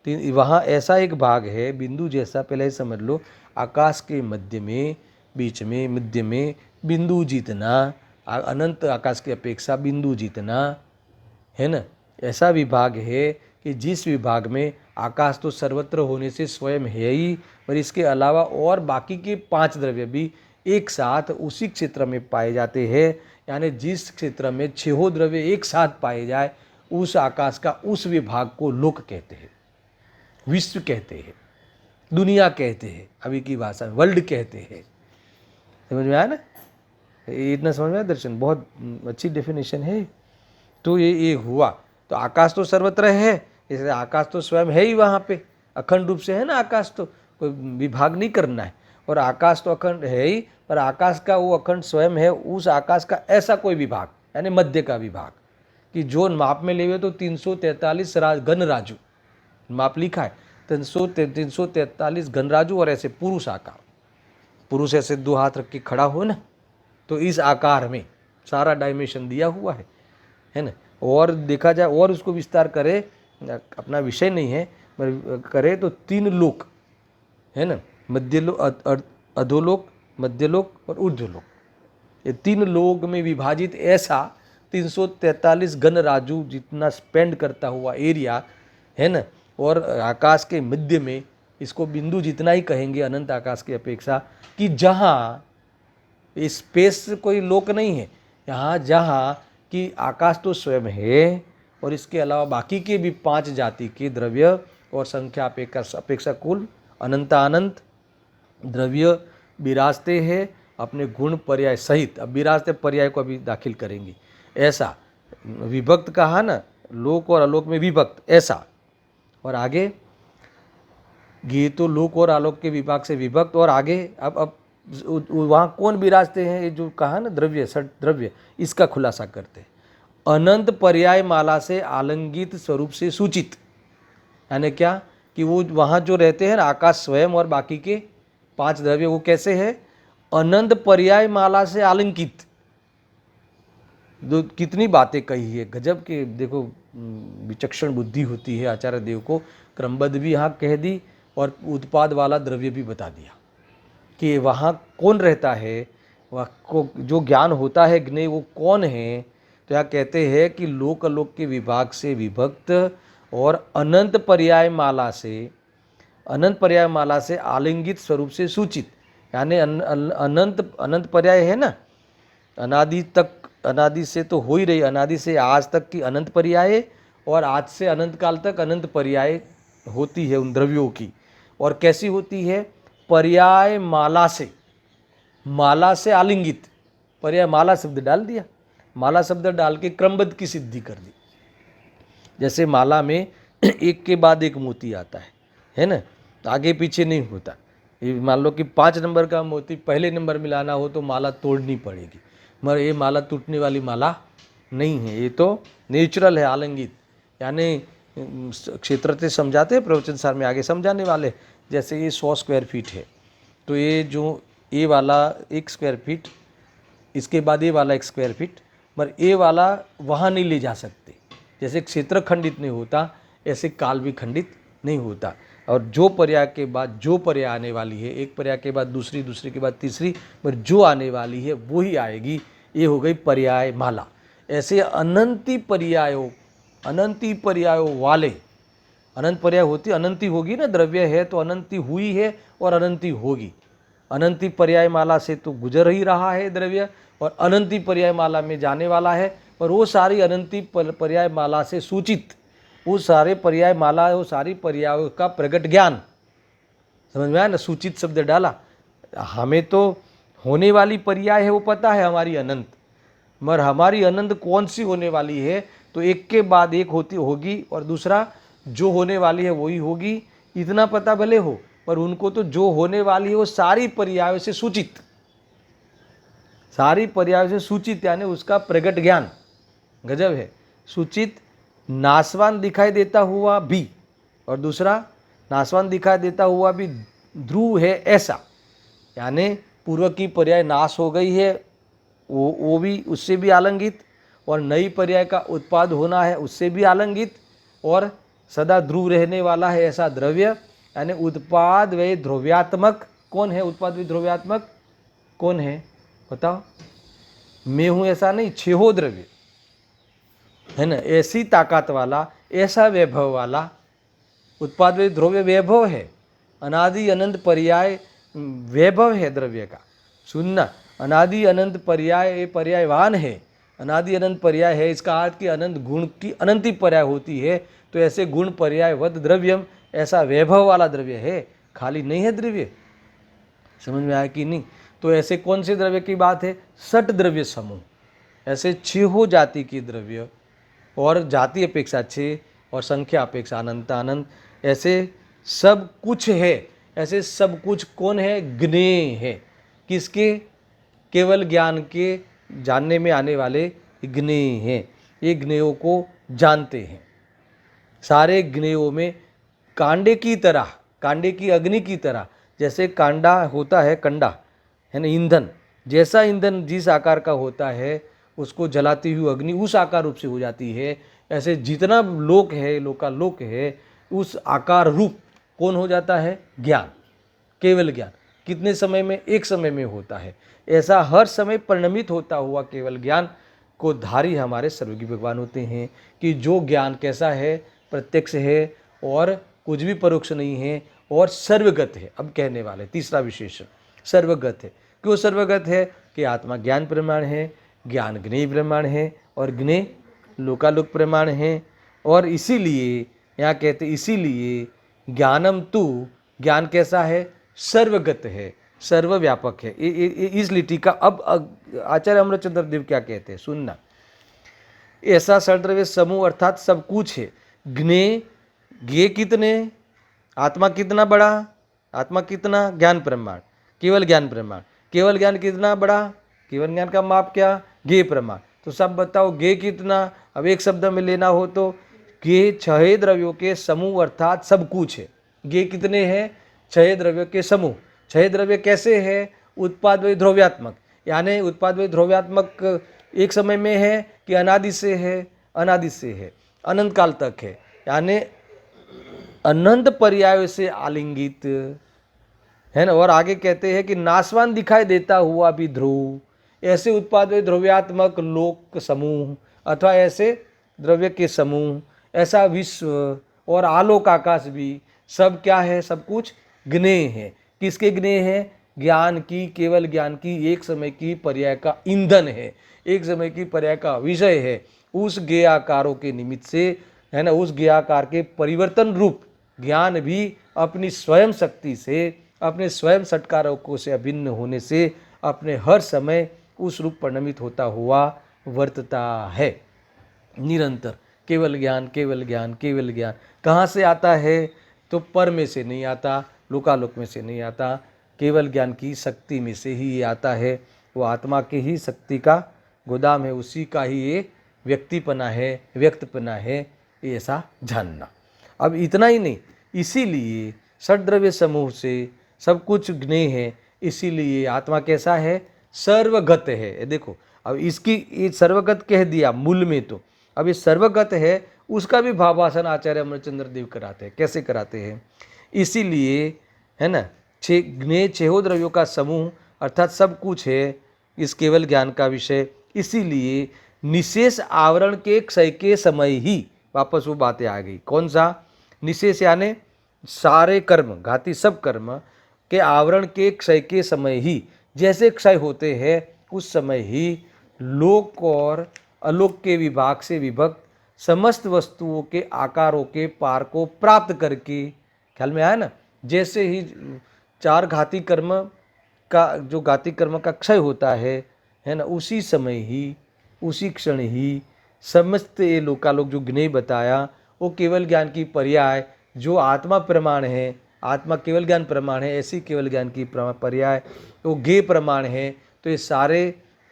वहाँ ऐसा एक भाग है बिंदु जैसा, पहले ही समझ लो, आकाश के मध्य में, बीच में, मध्य में बिंदु जितना, अनंत आकाश की अपेक्षा बिंदु जितना है ना, ऐसा विभाग है कि जिस विभाग में आकाश तो सर्वत्र होने से स्वयं है ही, पर इसके अलावा और बाकी के 5 द्रव्य भी एक साथ उसी क्षेत्र में पाए जाते हैं। यानी जिस क्षेत्र में 6 द्रव्य एक साथ पाए जाए, उस आकाश का उस विभाग को लोक कहते हैं, विश्व कहते हैं, दुनिया कहते हैं, अभी की भाषा में वर्ल्ड कहते हैं। समझ में आया ना, इतना समझ में आया दर्शन, बहुत अच्छी डेफिनेशन है। तो ये हुआ, तो आकाश तो सर्वत्र है, इसलिए आकाश तो स्वयं है ही वहाँ पे, अखंड रूप से है ना आकाश, तो कोई विभाग नहीं करना है। और आकाश तो अखंड है ही, पर आकाश का वो अखंड स्वयं है, उस आकाश का ऐसा कोई विभाग, यानी मध्य का विभाग, कि जो माप में लेवे तो 343 घन राजू, माप लिखा है 343 घन राजू, और ऐसे पुरुष आकार, पुरुष ऐसे 2 हाथ रख के खड़ा हो ना, तो इस आकार में सारा डायमेंशन दिया हुआ है ना। और देखा जाए और उसको विस्तार करे, अपना विषय नहीं है, पर करे तो 3 लोक है ना, मध्य लोक, अधोलोक, मध्यलोक और ऊर्ध्वलोक, ये 3 लोक में विभाजित ऐसा 343 घन राजू जितना स्पेंड करता हुआ एरिया है ना। और आकाश के मध्य में, इसको बिंदु जितना ही कहेंगे अनंत आकाश की अपेक्षा, कि जहाँ स्पेस कोई लोक नहीं है, यहाँ जहाँ कि आकाश तो स्वयं है, और इसके अलावा बाकी के भी 5 जाति के द्रव्य और संख्या अपेक्षा कुल अनंतानंत द्रव्य विराजते हैं अपने गुण पर्याय सहित। अब विराजते पर्याय को अभी दाखिल करेंगे। ऐसा विभक्त कहा ना, लोक और आलोक में विभक्त, ऐसा। और आगे ये तो लोक और आलोक के विभाग से विभक्त, और आगे अब वहाँ कौन विराजते हैं, ये जो कहा ना द्रव्य, षट द्रव्य, इसका खुलासा करते हैं। अनंत पर्याय माला से आलंगित स्वरूप से सूचित, यानी क्या, कि वो वहाँ जो रहते हैं आकाश स्वयं और बाकी के 5 द्रव्य, वो कैसे है, अनंत पर्याय माला से आलंकित। कितनी बातें कही है, गजब के, देखो विचक्षण बुद्धि होती है आचार्य देव को। क्रमबद्ध भी यहाँ कह दी और उत्पाद वाला द्रव्य भी बता दिया कि वहाँ कौन रहता है, वह को जो ज्ञान होता है ज्ञेय वो कौन है। तो यहाँ कहते हैं कि लोक अलोक के विभाग से विभक्त और अनंत पर्याय माला से आलिंगित स्वरूप से सूचित, यानी अनंत पर्याय है ना, अनादि तक, अनादि से तो हो ही रही, अनादि से आज तक की अनंत पर्याय, और आज से अनंत काल तक अनंत पर्याय होती है उन द्रव्यों की। और कैसी होती है, पर्याय माला से आलिंगित, पर्याय माला शब्द डाल दिया, माला शब्द डाल के क्रमबद्ध की सिद्धि कर दी। जैसे माला में एक के बाद एक मोती आता है ना, आगे पीछे नहीं होता। ये मान लो कि 5 नंबर का मोती पहले नंबर में लाना हो तो माला तोड़नी पड़ेगी, मगर ये माला टूटने वाली माला नहीं है, ये तो नेचुरल है, आलंगित, यानी क्षेत्र से समझाते हैं प्रवचन सार में आगे समझाने वाले। जैसे ये 100 स्क्वायर फीट है, तो ये जो ए वाला 1 स्क्वायर फीट, इसके बाद ये वाला 1 स्क्वायर फीट, पर ए वाला वहाँ नहीं ले जा सकते। जैसे क्षेत्र खंडित नहीं होता, ऐसे काल भी खंडित नहीं होता। और जो पर्याय के बाद जो पर्याय आने वाली है, एक पर्याय के बाद दूसरी, दूसरे के बाद तीसरी, पर जो आने वाली है वो ही आएगी। ये हो गई पर्याय माला। ऐसे अनंती पर्यायों वाले, अनंत पर्याय होती, अनंती होगी ना, द्रव्य है तो अनंती हुई है और अनंती होगी। अनंती पर्याय माला से तो गुजर ही रहा है द्रव्य, और अनंती पर्याय माला में जाने वाला है। और वो सारी अनंती पर्याय माला से सूचित, वो सारे पर्याय माला, वो सारी पर्यायों का प्रकट ज्ञान, समझ में आया ना, सूचित शब्द डाला। हमें तो होने वाली पर्याय है वो पता है हमारी अनंत, मगर हमारी अनंत कौन सी होने वाली है, तो एक के बाद एक होगी, और दूसरा जो होने वाली है वही होगी, इतना पता भले हो, पर उनको तो जो होने वाली है वो सारी पर्यायों से सूचित, सारी पर्यायों से सूचित, यानी उसका प्रकट ज्ञान गजब है। सूचित नाशवान दिखाई देता हुआ भी, और दूसरा नाशवान दिखाई देता हुआ भी ध्रुव है ऐसा, यानी पूर्व की पर्याय नाश हो गई है, वो भी उससे भी आलंगित, और नई पर्याय का उत्पाद होना है उससे भी आलंगित, और सदा ध्रुव रहने वाला है ऐसा द्रव्य, यानी उत्पाद व ध्रुव्यात्मक। कौन है उत्पाद व ध्रुव्यात्मक? कौन है बताओ? मैं हूँ ऐसा नहीं, छेहो द्रव्य है ना, ऐसी ताकत वाला, ऐसा वैभव वाला उत्पाद व ध्रुव्य वैभव है, अनादि अनंत पर्याय वैभव है द्रव्य का। सुनना, अनादि अनंत पर्याय, ये पर्यायवान है, अनादि अनंत पर्याय है, इसका अर्थ कि अनंत गुण की अनंती पर्याय होती है। तो ऐसे गुण पर्यायवद द्रव्यम, ऐसा वैभव वाला द्रव्य है, खाली नहीं है द्रव्य। समझ में आया कि नहीं? तो ऐसे कौन से द्रव्य की बात है? षट द्रव्य समूह, ऐसे 6 जाति की द्रव्य, और जाति अपेक्षा 6 और संख्या अपेक्षा अनंत अनंत, ऐसे सब कुछ है। ऐसे सब कुछ कौन है? ज्ञेय है। किसके? केवल ज्ञान के जानने में आने वाले ज्ञेय हैं, ये ज्ञेयों को जानते हैं। सारे ज्ञेयों में कांडे की तरह, कांडे की अग्नि की तरह, जैसे कांडा होता है, कंडा है ना, ईंधन, जैसा ईंधन जिस आकार का होता है उसको जलाती हुई अग्नि उस आकार रूप से हो जाती है। ऐसे जितना लोक है, लोकालोक है, उस आकार रूप कौन हो जाता है? ज्ञान, केवल ज्ञान। कितने समय में? एक समय में होता है। ऐसा हर समय परिणमित होता हुआ केवल ज्ञान को धारी हमारे सर्वज्ञ भगवान होते हैं, कि जो ज्ञान कैसा है? प्रत्यक्ष है, और कुछ भी परोक्ष नहीं है, और सर्वगत है। अब कहने वाले तीसरा विशेषण, सर्वगत है। क्यों सर्वगत है? कि आत्मा ज्ञान प्रमाण है, ज्ञान ज्ञेय प्रमाण है, और ज्ञेय लोकालोक प्रमाण है। और इसीलिए यहाँ कहते, इसीलिए ज्ञानम तु, ज्ञान कैसा है? सर्वगत है, सर्वव्यापक है। इस लिटि का अब आचार्य अमृतचंद्र देव क्या कहते हैं, सुनना। ऐसा षड्द्रव्य समूह अर्थात सब कुछ है। ज्ञेय, ज्ञेय कितने? आत्मा कितना बड़ा? आत्मा कितना? ज्ञान प्रमाण, केवल ज्ञान प्रमाण। केवल ज्ञान कितना बड़ा? केवल ज्ञान का माप क्या? ज्ञेय प्रमाण। तो सब बताओ, ज्ञेय कितना? अब एक शब्द में लेना हो तो ज्ञेय 6 द्रव्यों के समूह अर्थात सब कुछ है। ज्ञेय कितने हैं? 6 द्रव्यों के समूह। 6 द्रव्य कैसे है? उत्पाद व ध्रुव्यात्मक, यानी उत्पाद व ध्रुव्यात्मक एक समय में है कि अनादि से है? अनादि से है, अनंत काल तक है, यानी अनंत पर्यायों से आलिंगित है ना। और आगे कहते हैं कि नाशवान दिखाई देता हुआ भी ध्रुव, ऐसे उत्पाद व ध्रुव्यात्मक लोक समूह अथवा ऐसे द्रव्य के समूह, ऐसा विश्व और आलोक आकाश भी सब क्या है? सब कुछ ज्ञेय है। किसके ज्ञेय है? ज्ञान की, केवल ज्ञान की एक समय की पर्याय का ईंधन है, एक समय की पर्याय का विषय है। उस ज्ञेयाकारों के निमित्त से है ना, उस ज्ञेयाकार के परिवर्तन रूप ज्ञान भी अपनी स्वयं शक्ति से, अपने स्वयं षटकारकों से अभिन्न होने से अपने हर समय उस रूप परिणमित होता हुआ वर्तता है निरंतर। केवल ज्ञान, केवल ज्ञान, केवल ज्ञान कहाँ से आता है? तो पर में से नहीं आता, लोकालोक में से नहीं आता, केवल ज्ञान की शक्ति में से ही ये आता है। वो आत्मा के ही शक्ति का गोदाम है, उसी का ही ये व्यक्तिपना है, व्यक्तपना है। ऐसा जानना। अब इतना ही नहीं, इसीलिए षड्द्रव्य समूह से सब कुछ ज्ञेय है, इसीलिए आत्मा कैसा है, सर्वगत है। देखो अब इसकी ये सर्वगत कह दिया मूल में, तो अब ये सर्वगत है उसका भी भावासन आचार्य अमरचंद्र देव कराते हैं। कैसे कराते हैं, इसीलिए है ना, ज्ञेय छहों द्रव्यों का समूह अर्थात सब कुछ है इस केवल ज्ञान का विषय। इसीलिए निशेष आवरण के क्षय के समय ही वापस वो बातें आ गई। कौन सा निशेष, यानी सारे कर्म, घाती सब कर्म के आवरण के क्षय के समय ही, जैसे क्षय होते हैं उस समय ही लोक और अलोक के विभाग से विभक्त समस्त वस्तुओं के आकारों के पार को प्राप्त करके, ख्याल में आया ना, जैसे ही चार घाती कर्म का, जो घाती कर्म का क्षय होता है ना, उसी समय ही, उसी क्षण ही समस्त ये लोकालोक जो ज्ञेय बताया वो केवल ज्ञान की पर्याय, जो आत्मा प्रमाण है, आत्मा केवल ज्ञान प्रमाण है, ऐसी केवल ज्ञान की पर्याय वो ज्ञेय प्रमाण है। तो ये सारे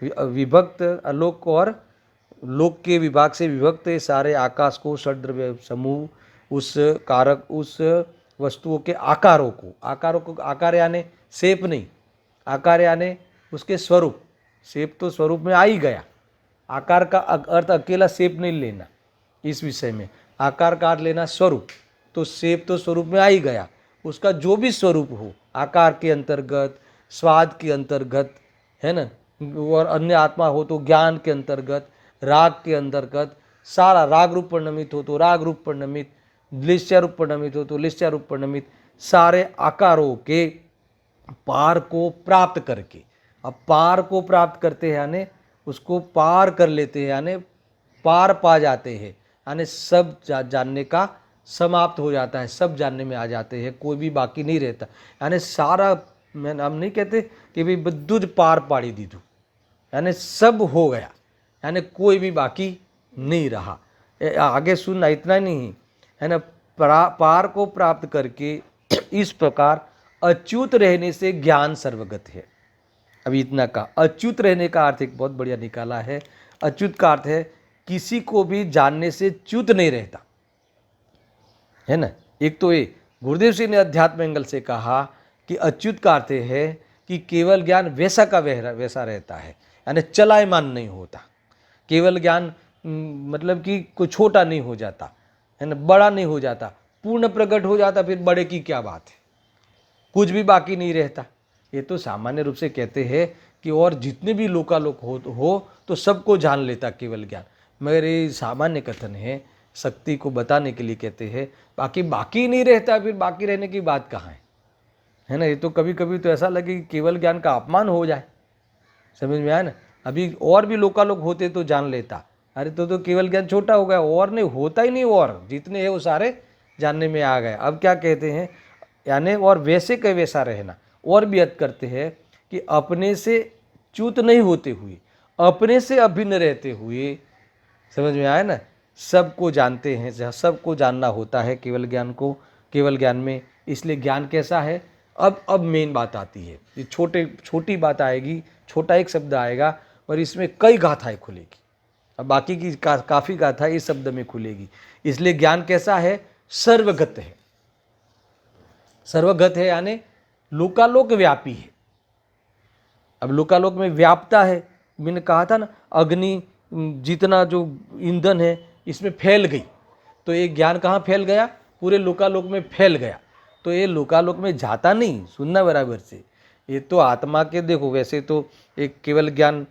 विभक्त अलोक और लोक के विभाग से विभक्त ये सारे आकाश को, षड्द्रव्य समूह, उस कारक, उस वस्तुओं के आकारों को, आकार यानी शेप नहीं, आकार यानी उसके स्वरूप, शेप तो स्वरूप में आ ही गया, आकार का अर्थ अकेला शेप नहीं लेना इस विषय में, आकार का अर्थ लेना स्वरूप, तो शेप तो स्वरूप में आ ही गया, उसका जो भी स्वरूप हो, आकार के अंतर्गत, स्वाद के अंतर्गत, है ना, और अन्य आत्मा हो तो ज्ञान के अंतर्गत, राग के अंतर्गत, सारा राग रूप परिणमित हो तो राग रूप परिणमित, लिश्या रूप परिणमित हो तो लिश्या रूप परिणमित, सारे आकारों के पार को प्राप्त करके, अब पार को प्राप्त करते हैं यानी उसको पार कर लेते हैं, यानी पार पा जाते हैं, यानी सब जानने का समाप्त हो जाता है, सब जानने में आ जाते हैं, कोई भी बाकी नहीं रहता। यानी सारा, हम नहीं कहते कि भाई बद्दू ज पार पाड़ी दी तू, यानी सब हो गया, यानी कोई भी बाकी नहीं रहा। आगे सुनना, इतना नहीं है ना, पार को प्राप्त करके इस प्रकार अच्युत रहने से ज्ञान सर्वगत है। अभी इतना का अच्युत रहने का अर्थ एक बहुत बढ़िया निकाला है। अच्युत का अर्थ है किसी को भी जानने से च्युत नहीं रहता, है ना। एक तो ये गुरुदेव सिंह ने अध्यात्म एंगल से कहा कि अच्युत का अर्थ है कि केवल ज्ञान वैसा का वैसा रहता है, यानी चलायमान नहीं होता। केवल ज्ञान मतलब कि कोई छोटा नहीं हो जाता, है ना, बड़ा नहीं हो जाता, पूर्ण प्रकट हो जाता, फिर बड़े की क्या बात है, कुछ भी बाकी नहीं रहता। ये तो सामान्य रूप से कहते हैं कि और जितने भी लोकालोक हो तो सबको जान लेता केवल ज्ञान, मगर ये सामान्य कथन है, शक्ति को बताने के लिए कहते हैं, बाकी नहीं रहता, फिर बाकी रहने की बात कहाँ है ना। ये तो कभी कभी तो ऐसा लगे कि केवल ज्ञान का अपमान हो जाए, समझ में आया ना। अभी और भी लोकालोक होते तो जान लेता, अरे तो केवल ज्ञान छोटा हो गया, और नहीं होता ही नहीं, और जितने हैं वो सारे जानने में आ गए। अब क्या कहते हैं, यानी और वैसे के वैसा रहना, और भी अर्थ करते हैं कि अपने से च्युत नहीं होते हुए, अपने से अभिन्न रहते हुए, समझ में आया ना, सबको जानते हैं, सबको जानना होता है केवल ज्ञान को, केवल ज्ञान में। इसलिए ज्ञान कैसा है, अब मेन बात आती है, ये छोटी बात आएगी, छोटा एक शब्द आएगा और इसमें कई गाथाएं खुलेगी, अब बाकी की काफ़ी गाथाएं इस शब्द में खुलेगी। इसलिए ज्ञान कैसा है, सर्वगत है। सर्वगत है यानी लोकालोक व्यापी है। अब लोकालोक में व्यापता है, मैंने कहा था ना, अग्नि जितना जो ईंधन है इसमें फैल गई, तो ये ज्ञान कहाँ फैल गया, पूरे लोकालोक में फैल गया। तो ये लोकालोक में जाता नहीं, सुनना बराबर से, ये तो आत्मा के, देखो वैसे तो एक केवल ज्ञान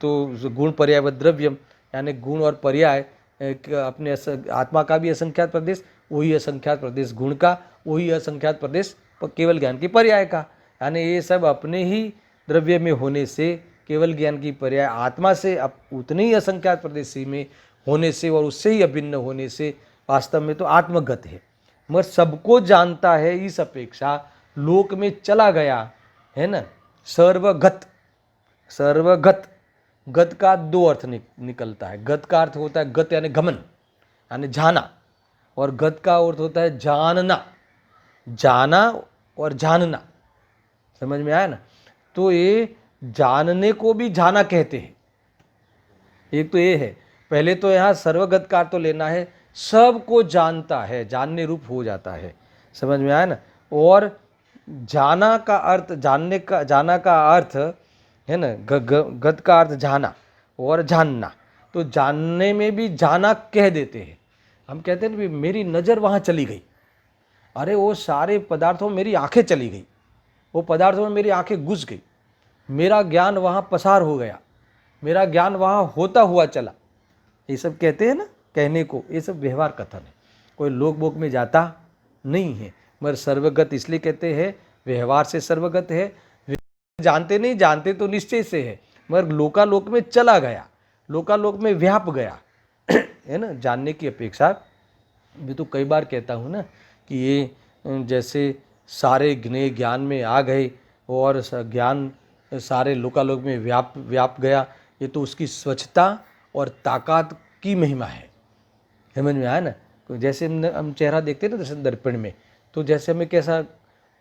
तो गुण पर्याय द्रव्यम, यानी गुण और पर्याय, अपने आत्मा का भी असंख्यात प्रदेश, वही असंख्यात प्रदेश गुण का, वही असंख्यात प्रदेश केवल ज्ञान की पर्याय का, यानी ये सब अपने ही द्रव्य में होने से, केवल ज्ञान की पर्याय आत्मा से उतने ही असंख्यात प्रदेशी में होने से और उससे ही अभिन्न होने से वास्तव में तो आत्मगत है, मगर सबको जानता है, इस अपेक्षा लोक में चला गया, है ना। सर्वगत, सर्वगत, गत का दो अर्थ निकलता है। गत का अर्थ होता है गत यानी गमन, यानी जाना, और गत का अर्थ होता है जानना, जाना और जानना, समझ में आया ना। तो ये जानने को भी जाना कहते हैं। एक तो ये है, पहले तो यहाँ सर्वगत का अर्थ तो लेना है, सबको जानता है, जानने रूप हो जाता है। समझ में आया ना। और जाना का अर्थ, जानने का, जाना का अर्थ है ना, गत का अर्थ जाना और जानना। तो जानने में भी जाना कह देते हैं। हम कहते हैं ना, मेरी नज़र वहाँ चली गई, अरे वो सारे पदार्थों में मेरी आंखें चली गई, वो पदार्थों में मेरी आंखें घुस गई, मेरा ज्ञान वहाँ पसार हो गया, मेरा ज्ञान वहाँ होता हुआ चला। ये सब कहते हैं ना, कहने को ये सब व्यवहार कथन है, कोई लोक बोक में जाता नहीं है। मगर सर्वगत इसलिए कहते हैं, व्यवहार से सर्वगत है। जानते नहीं, जानते तो निश्चय से है, मगर लोकालोक में चला गया, लोकालोक में व्याप गया है ना। जानने की अपेक्षा, मैं तो कई बार कहता हूँ ना कि ये जैसे सारे ज्ञान में आ गए और ज्ञान सारे लोकालोक में व्याप गया, ये तो उसकी स्वच्छता और ताकत की महिमा है। समझ में आया ना। जैसे हम चेहरा देखते हैं ना, जैसे दर्पण में, तो जैसे हमें कैसा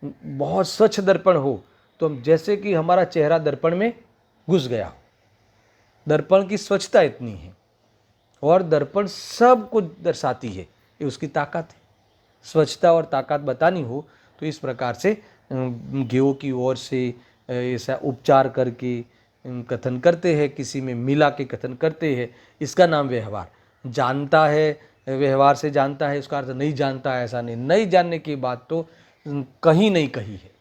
बहुत स्वच्छ दर्पण हो, तो हम जैसे कि हमारा चेहरा दर्पण में घुस गया हो। दर्पण की स्वच्छता इतनी है, और दर्पण सब कुछ दर्शाती है, ये उसकी ताकत है। स्वच्छता और ताकत बतानी हो तो इस प्रकार से गेव की ओर से ऐसा उपचार करके कथन करते हैं, किसी में मिला के कथन करते हैं, इसका नाम व्यवहार। जानता है, व्यवहार से जानता है, उसका अर्थ नहीं जानता है, ऐसा नहीं। नहीं जानने की बात तो कहीं नहीं कही है।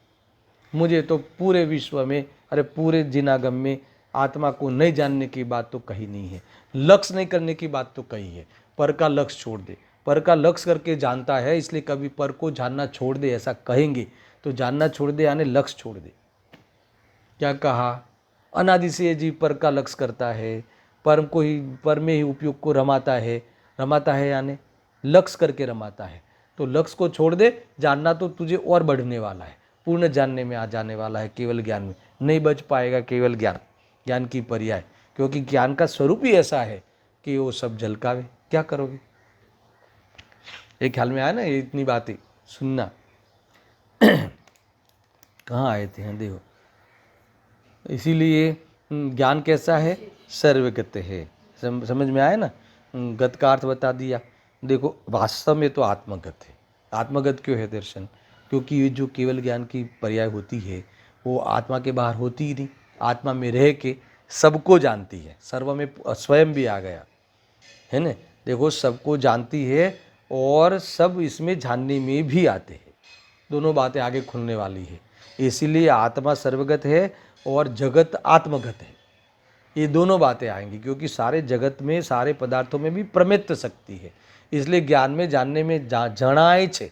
मुझे तो पूरे विश्व में, अरे पूरे जिनागम में आत्मा को नहीं जानने की बात तो कही नहीं है। लक्ष्य नहीं करने की बात तो कही है। पर का लक्ष्य छोड़ दे, पर का लक्ष्य करके जानता है, इसलिए कभी पर को जानना छोड़ दे ऐसा कहेंगे तो जानना छोड़ दे यानी लक्ष्य छोड़ दे। क्या कहा, अनादि से ये जीव पर का लक्ष्य करता है, पर को ही, पर में ही उपयोग को रमाता है यानी लक्ष्य करके रमाता है। तो लक्ष्य को छोड़ दे, जानना तो तुझे और बढ़ने वाला है, पूर्ण जानने में आ जाने वाला है। केवल ज्ञान में नहीं बच पाएगा, केवल ज्ञान की पर्याय, क्योंकि ज्ञान का स्वरूप ही ऐसा है कि वो सब झलकावे। क्या करोगे। एक ख्याल में आया ना, ये इतनी बातें सुनना कहाँ आए थे हैं, देखो। इसीलिए ज्ञान कैसा है, सर्वगत है। समझ में आया ना। गत का अर्थ बता दिया। देखो वास्तव में तो आत्मगत है। आत्मगत क्यों है दर्शन, क्योंकि ये जो केवल ज्ञान की पर्याय होती है वो आत्मा के बाहर होती ही नहीं, आत्मा में रह के सबको जानती है। सर्व में स्वयं भी आ गया है ना। देखो सबको जानती है और सब इसमें जानने में भी आते हैं। दोनों बातें आगे खुलने वाली है। इसीलिए आत्मा सर्वगत है और जगत आत्मगत है। ये दोनों बातें आएंगी, क्योंकि सारे जगत में, सारे पदार्थों में भी प्रमित्त शक्ति है। इसलिए ज्ञान में, जानने में जणाय छे,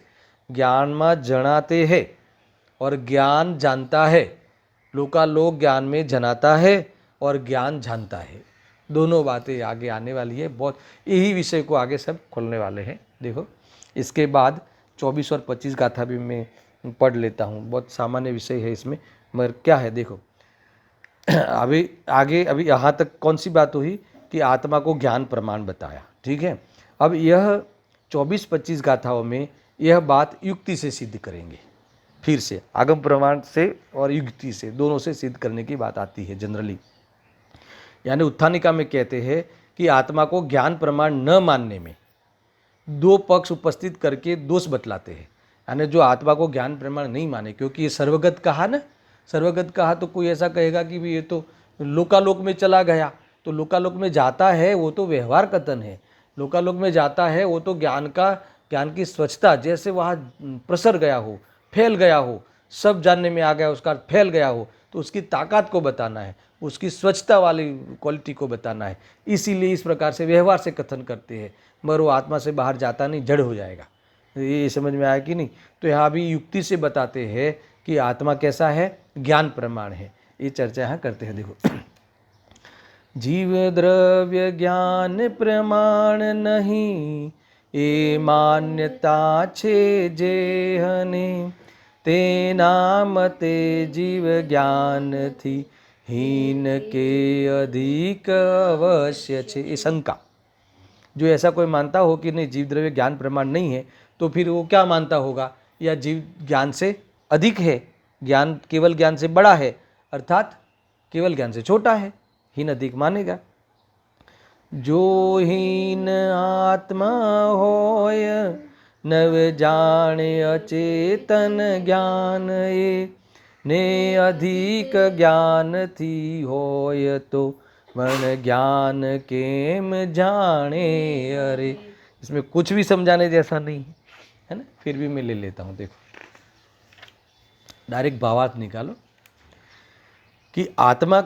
ज्ञान में जनाते हैं और ज्ञान जानता है। लोकालोक ज्ञान में जनाता है और ज्ञान जानता है। दोनों बातें आगे आने वाली है। बहुत यही विषय को आगे सब खोलने वाले हैं। देखो इसके बाद 24 और 25 गाथा भी मैं पढ़ लेता हूँ। बहुत सामान्य विषय है इसमें, मगर क्या है देखो अभी आगे, अभी यहाँ तक कौन सी बात हुई कि आत्मा को ज्ञान प्रमाण बताया, ठीक है। अब यह 24-25 गाथाओं में यह बात युक्ति से सिद्ध करेंगे। फिर से आगम प्रमाण से और युक्ति से, दोनों से सिद्ध करने की बात आती है जनरली। यानी उत्थानिका में कहते हैं कि आत्मा को ज्ञान प्रमाण न मानने में दो पक्ष उपस्थित करके दोष बतलाते हैं। यानी जो आत्मा को ज्ञान प्रमाण नहीं माने, क्योंकि ये सर्वगत कहा ना, सर्वगत कहा तो कोई ऐसा कहेगा कि भी ये तो लोकालोक में चला गया। तो लोकालोक में जाता है वो तो व्यवहार कथन है। लोकालोक में जाता है वो तो ज्ञान की स्वच्छता, जैसे वहाँ प्रसर गया हो, फैल गया हो, सब जानने में आ गया, उसका फैल गया हो, तो उसकी ताकत को बताना है, उसकी स्वच्छता वाली क्वालिटी को बताना है। इसीलिए इस प्रकार से व्यवहार से कथन करते हैं, मगर वो आत्मा से बाहर जाता नहीं, जड़ हो जाएगा। ये समझ में आया कि नहीं। तो यहाँ भी युक्ति से बताते हैं कि आत्मा कैसा है, ज्ञान प्रमाण है। ये चर्चा यहाँ करते हैं। देखो जीव द्रव्य ज्ञान प्रमाण नहीं, ए मान्यता छे जेहने, तेना मते जीव ज्ञान थी हीन के अधिक अवश्य छे। ये शंका, जो ऐसा कोई मानता हो कि नहीं जीव द्रव्य ज्ञान प्रमाण नहीं है, तो फिर वो क्या मानता होगा, या जीव ज्ञान से अधिक है, ज्ञान केवल ज्ञान से बड़ा है, अर्थात केवल ज्ञान से छोटा है, हीन अधिक मानेगा। जो हीन आत्मा होय नव जाने अचेतन ज्ञान ये ने अधिक ज्ञान थी होय तो मन ज्ञान केम जाने। अरे इसमें कुछ भी समझाने जैसा नहीं है ना, फिर भी मैं ले लेता हूँ। देखो डायरेक्ट भावार्थ निकालो कि आत्मा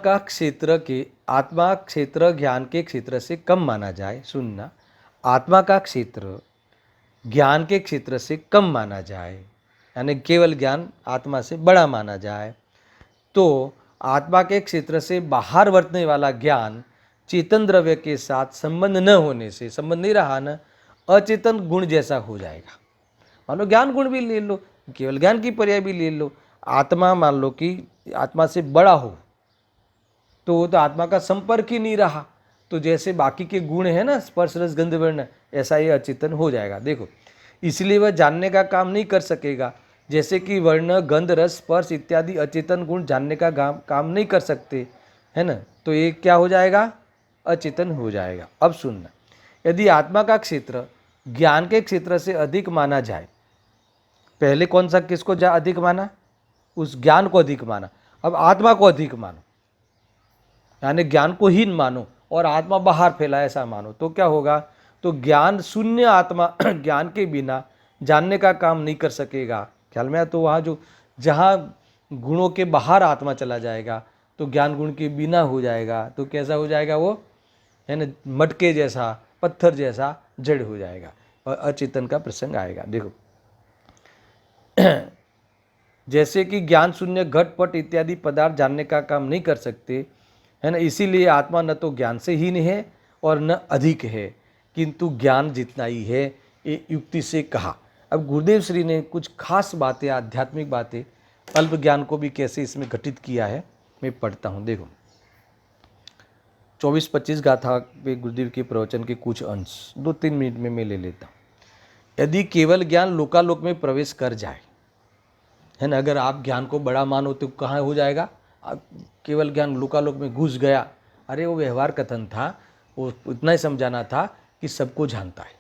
क्षेत्र ज्ञान के क्षेत्र से कम माना जाए। सुनना, आत्मा का क्षेत्र ज्ञान के क्षेत्र से कम माना जाए, यानी केवल ज्ञान आत्मा से बड़ा माना जाए, तो आत्मा के क्षेत्र से बाहर वर्तने वाला ज्ञान चेतन द्रव्य के साथ संबंध न होने से, संबंध नहीं रहा न, अचेतन गुण जैसा हो जाएगा। मान लो ज्ञान गुण भी ले लो, केवल ज्ञान की पर्याय भी ले लो, आत्मा मान लो कि आत्मा से बड़ा हो तो वो तो आत्मा का संपर्क ही नहीं रहा, तो जैसे बाकी के गुण है ना, स्पर्श रस गंध वर्ण, ऐसा ये अचेतन हो जाएगा। देखो इसलिए वह जानने का काम नहीं कर सकेगा, जैसे कि वर्ण गंध रस स्पर्श इत्यादि अचेतन गुण जानने का काम नहीं कर सकते, है ना, तो ये क्या हो जाएगा, अचेतन हो जाएगा। अब सुनना, यदि आत्मा का क्षेत्र ज्ञान के क्षेत्र से अधिक माना जाए, पहले कौन सा किसको अधिक माना, उस ज्ञान को अधिक माना, अब आत्मा को अधिक मानो, यानी ज्ञान को हीन मानो और आत्मा बाहर फैला ऐसा मानो, तो क्या होगा, तो ज्ञान शून्य आत्मा ज्ञान के बिना जानने का काम नहीं कर सकेगा। ख्याल में आया, तो वहाँ जो जहाँ गुणों के बाहर आत्मा चला जाएगा तो ज्ञान गुण के बिना हो जाएगा, तो कैसा हो जाएगा वो, है ना, मटके जैसा, पत्थर जैसा जड़ हो जाएगा और अचेतन का प्रसंग आएगा। देखो जैसे कि ज्ञान शून्य घटपट इत्यादि पदार्थ जानने का काम नहीं कर सकते, है ना, इसीलिए आत्मा न तो ज्ञान से हीन है और न अधिक है, किंतु ज्ञान जितना ही है, ये युक्ति से कहा। अब गुरुदेव श्री ने कुछ खास बातें, आध्यात्मिक बातें, अल्प ज्ञान को भी कैसे इसमें घटित किया है, मैं पढ़ता हूँ। देखो 24-25 गाथा पे गुरुदेव के प्रवचन के कुछ अंश 2-3 मिनट में मैं ले लेता हूँ। यदि केवल ज्ञान लोकालोक में प्रवेश कर जाए, है ना, अगर आप ज्ञान को बड़ा मानो तो कहाँ हो जाएगा, केवल ज्ञान लोकालोक में घुस गया, अरे वो व्यवहार कथन था, वो इतना ही समझाना था कि सबको जानता है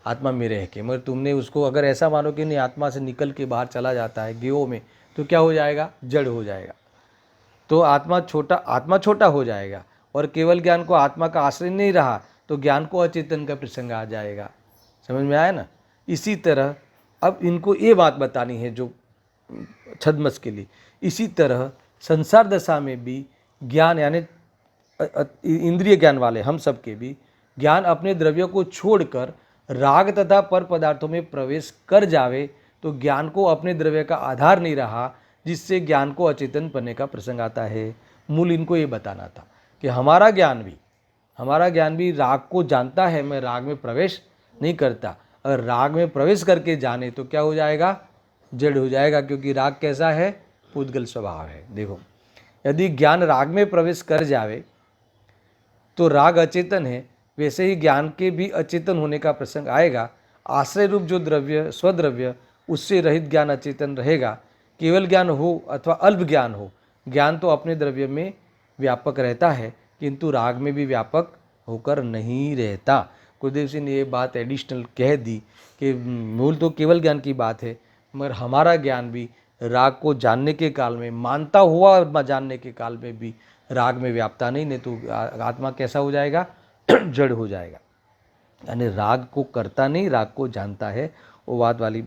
आत्मा में रह के, मगर तुमने उसको अगर ऐसा मानो कि नहीं आत्मा से निकल के बाहर चला जाता है गेहो में, तो क्या हो जाएगा, जड़ हो जाएगा, तो आत्मा छोटा हो जाएगा, और केवल ज्ञान को आत्मा का आश्रय नहीं रहा तो ज्ञान को अचेतन का प्रसंग आ जाएगा। समझ में आया ना। इसी तरह अब इनको ये बात बतानी है जो छद्मस के लिए, इसी तरह संसार दशा में भी ज्ञान, यानी इंद्रिय ज्ञान वाले हम सब के भी ज्ञान अपने द्रव्यों को छोड़कर राग तथा पर पदार्थों में प्रवेश कर जावे तो ज्ञान को अपने द्रव्य का आधार नहीं रहा, जिससे ज्ञान को अचेतन बनने का प्रसंग आता है। मूल इनको ये बताना था कि हमारा ज्ञान भी राग को जानता है, मैं राग में प्रवेश नहीं करता, अगर राग में प्रवेश करके जाने तो क्या हो जाएगा, जड़ हो जाएगा, क्योंकि राग कैसा है, पुद्गल स्वभाव है। देखो यदि ज्ञान राग में प्रवेश कर जावे तो राग अचेतन है, वैसे ही ज्ञान के भी अचेतन होने का प्रसंग आएगा। आश्रय रूप जो द्रव्य स्वद्रव्य, उससे रहित ज्ञान अचेतन रहेगा। केवल ज्ञान हो अथवा अल्प ज्ञान हो, ज्ञान तो अपने द्रव्य में व्यापक रहता है, किंतु राग में भी व्यापक होकर नहीं रहता। गुरुदेव सिंह ने ये बात एडिशनल कह दी कि मूल तो केवल ज्ञान की बात है, मगर हमारा ज्ञान भी राग को जानने के काल में, मानता हुआ जानने के काल में भी राग में व्यापता नहीं तो आत्मा कैसा हो जाएगा, जड़ हो जाएगा, यानी राग को करता नहीं, राग को जानता है, वो वाली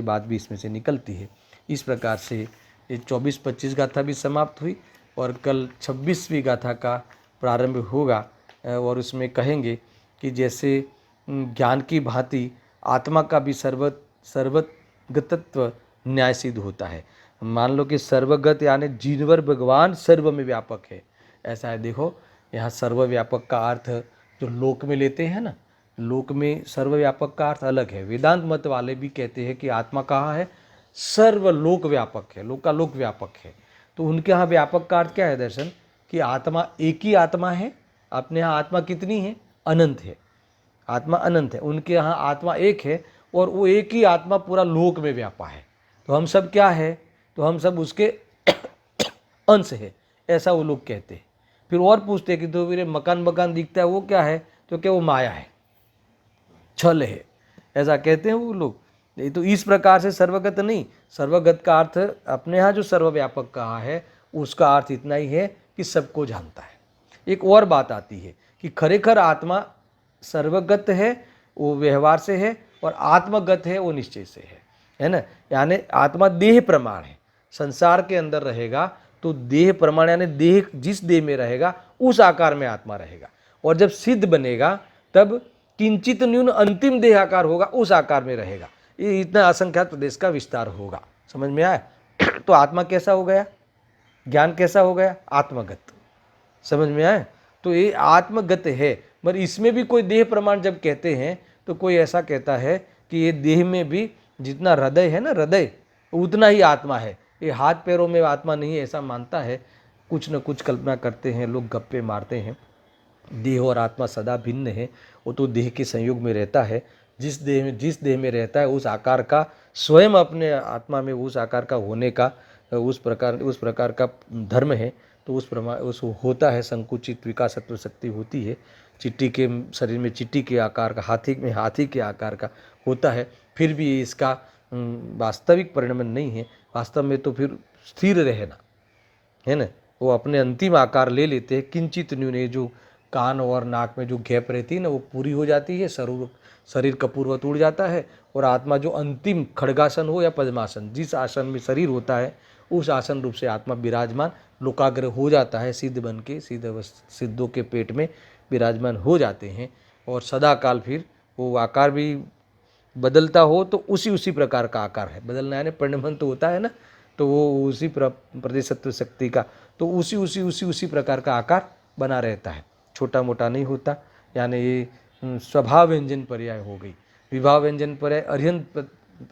बात भी इसमें से निकलती है। इस प्रकार से ये 24-25 गाथा भी समाप्त हुई और कल 26वीं गाथा का प्रारंभ होगा और उसमें कहेंगे कि जैसे ज्ञान की भांति आत्मा का भी सर्वगतत्व न्याय सिद्ध होता है। मान लो कि सर्वगत यानी जीनवर भगवान सर्व में व्यापक है, ऐसा है। देखो यहाँ सर्वव्यापक का अर्थ जो लोक में लेते हैं ना, लोक में सर्वव्यापक का अर्थ अलग है। वेदांत मत वाले भी कहते हैं कि आत्मा कहाँ है, सर्वलोक व्यापक है, लोकालोक व्यापक है। तो उनके यहाँ व्यापक का अर्थ क्या है दर्शन, कि आत्मा एक ही आत्मा है। अपने यहाँ आत्मा कितनी है, अनंत है, आत्मा अनंत है। उनके यहाँ आत्मा एक है और वो एक ही आत्मा पूरा लोक में व्यापा है। तो हम सब क्या है, तो हम सब उसके अंश है, ऐसा वो लोग कहते हैं। फिर और पूछते हैं कि तो मेरे मकान दिखता है वो क्या है, तो क्या वो माया है, छल है, ऐसा कहते हैं वो लोग। ये तो इस प्रकार से सर्वगत नहीं, सर्वगत का अर्थ अपने यहाँ जो सर्वव्यापक कहा है उसका अर्थ इतना ही है कि सबको जानता है। एक और बात आती है कि खरेखर आत्मा सर्वगत है, वो व्यवहार से है, और आत्मगत है, वो निश्चय से है ना। यानी आत्मा देह प्रमाण है, संसार के अंदर रहेगा तो देह प्रमाण, यानी देह जिस देह में रहेगा उस आकार में आत्मा रहेगा, और जब सिद्ध बनेगा तब किंचित न्यून अंतिम देह आकार होगा, उस आकार में रहेगा। ये इतना असंख्यात प्रदेश का विस्तार होगा। समझ में आया? तो आत्मा कैसा हो गया, ज्ञान कैसा हो गया, आत्मगत। समझ में आया? तो ये आत्मगत है, मगर इसमें भी कोई देह प्रमाण जब कहते हैं तो कोई ऐसा कहता है कि ये देह में भी जितना हृदय है ना, हृदय उतना ही आत्मा है, ये हाथ पैरों में आत्मा नहीं है, ऐसा मानता है। कुछ न कुछ कल्पना करते हैं लोग, गप्पे मारते हैं। देह और आत्मा सदा भिन्न है, वो तो देह के संयोग में रहता है। जिस देह में रहता है उस आकार का स्वयं अपने आत्मा में उस आकार का होने का उस प्रकार का धर्म है। तो उस होता है, संकुचित विकासत्व शक्ति होती है। चींटी के शरीर में चींटी के आकार का, हाथी में हाथी के आकार का होता है, फिर भी इसका वास्तविक परिणमन नहीं है। वास्तव में तो फिर स्थिर रहना है ना, वो अपने अंतिम आकार ले लेते हैं। किंचित न्यून, जो कान और नाक में जो गैप रहती है ना वो पूरी हो जाती है, शरीर कपूरवत उड़ जाता है, और आत्मा जो अंतिम खड्गासन हो या पद्मासन, जिस आसन में शरीर होता है उस आसन रूप से आत्मा विराजमान लोकाग्र हो जाता है, सिद्ध बन के सिद्धों के पेट में विराजमान हो जाते हैं। और सदा काल फिर वो आकार भी बदलता हो तो उसी प्रकार का आकार है। बदलना यानी परिणमन तो होता है ना, तो वो उसी प्रदेशत्व शक्ति का तो उसी प्रकार का आकार बना रहता है, छोटा मोटा नहीं होता। यानी ये स्वभाव व्यंजन पर्याय हो गई। विभाव व्यंजन पर्याय अर्यंत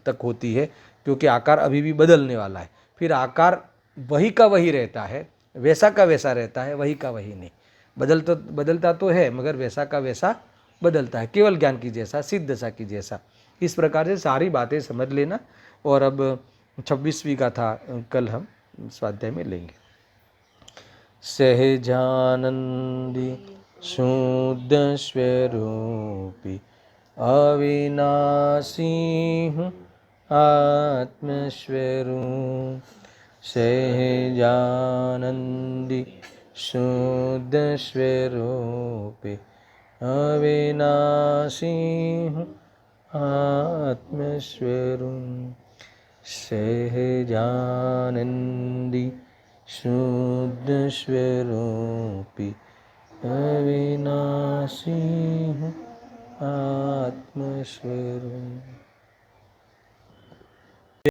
तक होती है, क्योंकि आकार अभी भी बदलने वाला है। फिर आकार वही का वही रहता है, वैसा का वैसा रहता है, वही का वही नहीं। बदलता तो है, मगर वैसा का वैसा बदलता है, केवल ज्ञान की जैसा, सिद्ध दशा की जैसा। इस प्रकार से सारी बातें समझ लेना। और अब 26वीं गाथा कल हम स्वाध्याय में लेंगे। सहजानंदी शुद्ध स्वरूपी अविनाशी हूँ आत्मस्वरूप। सहजानंदी शुद्ध स्वरूपी अविनाशी हूँ आत्मस्वरूप। सहजानंदी शुद्ध स्वरूपी अविनाशी हूँ आत्मस्वरूप।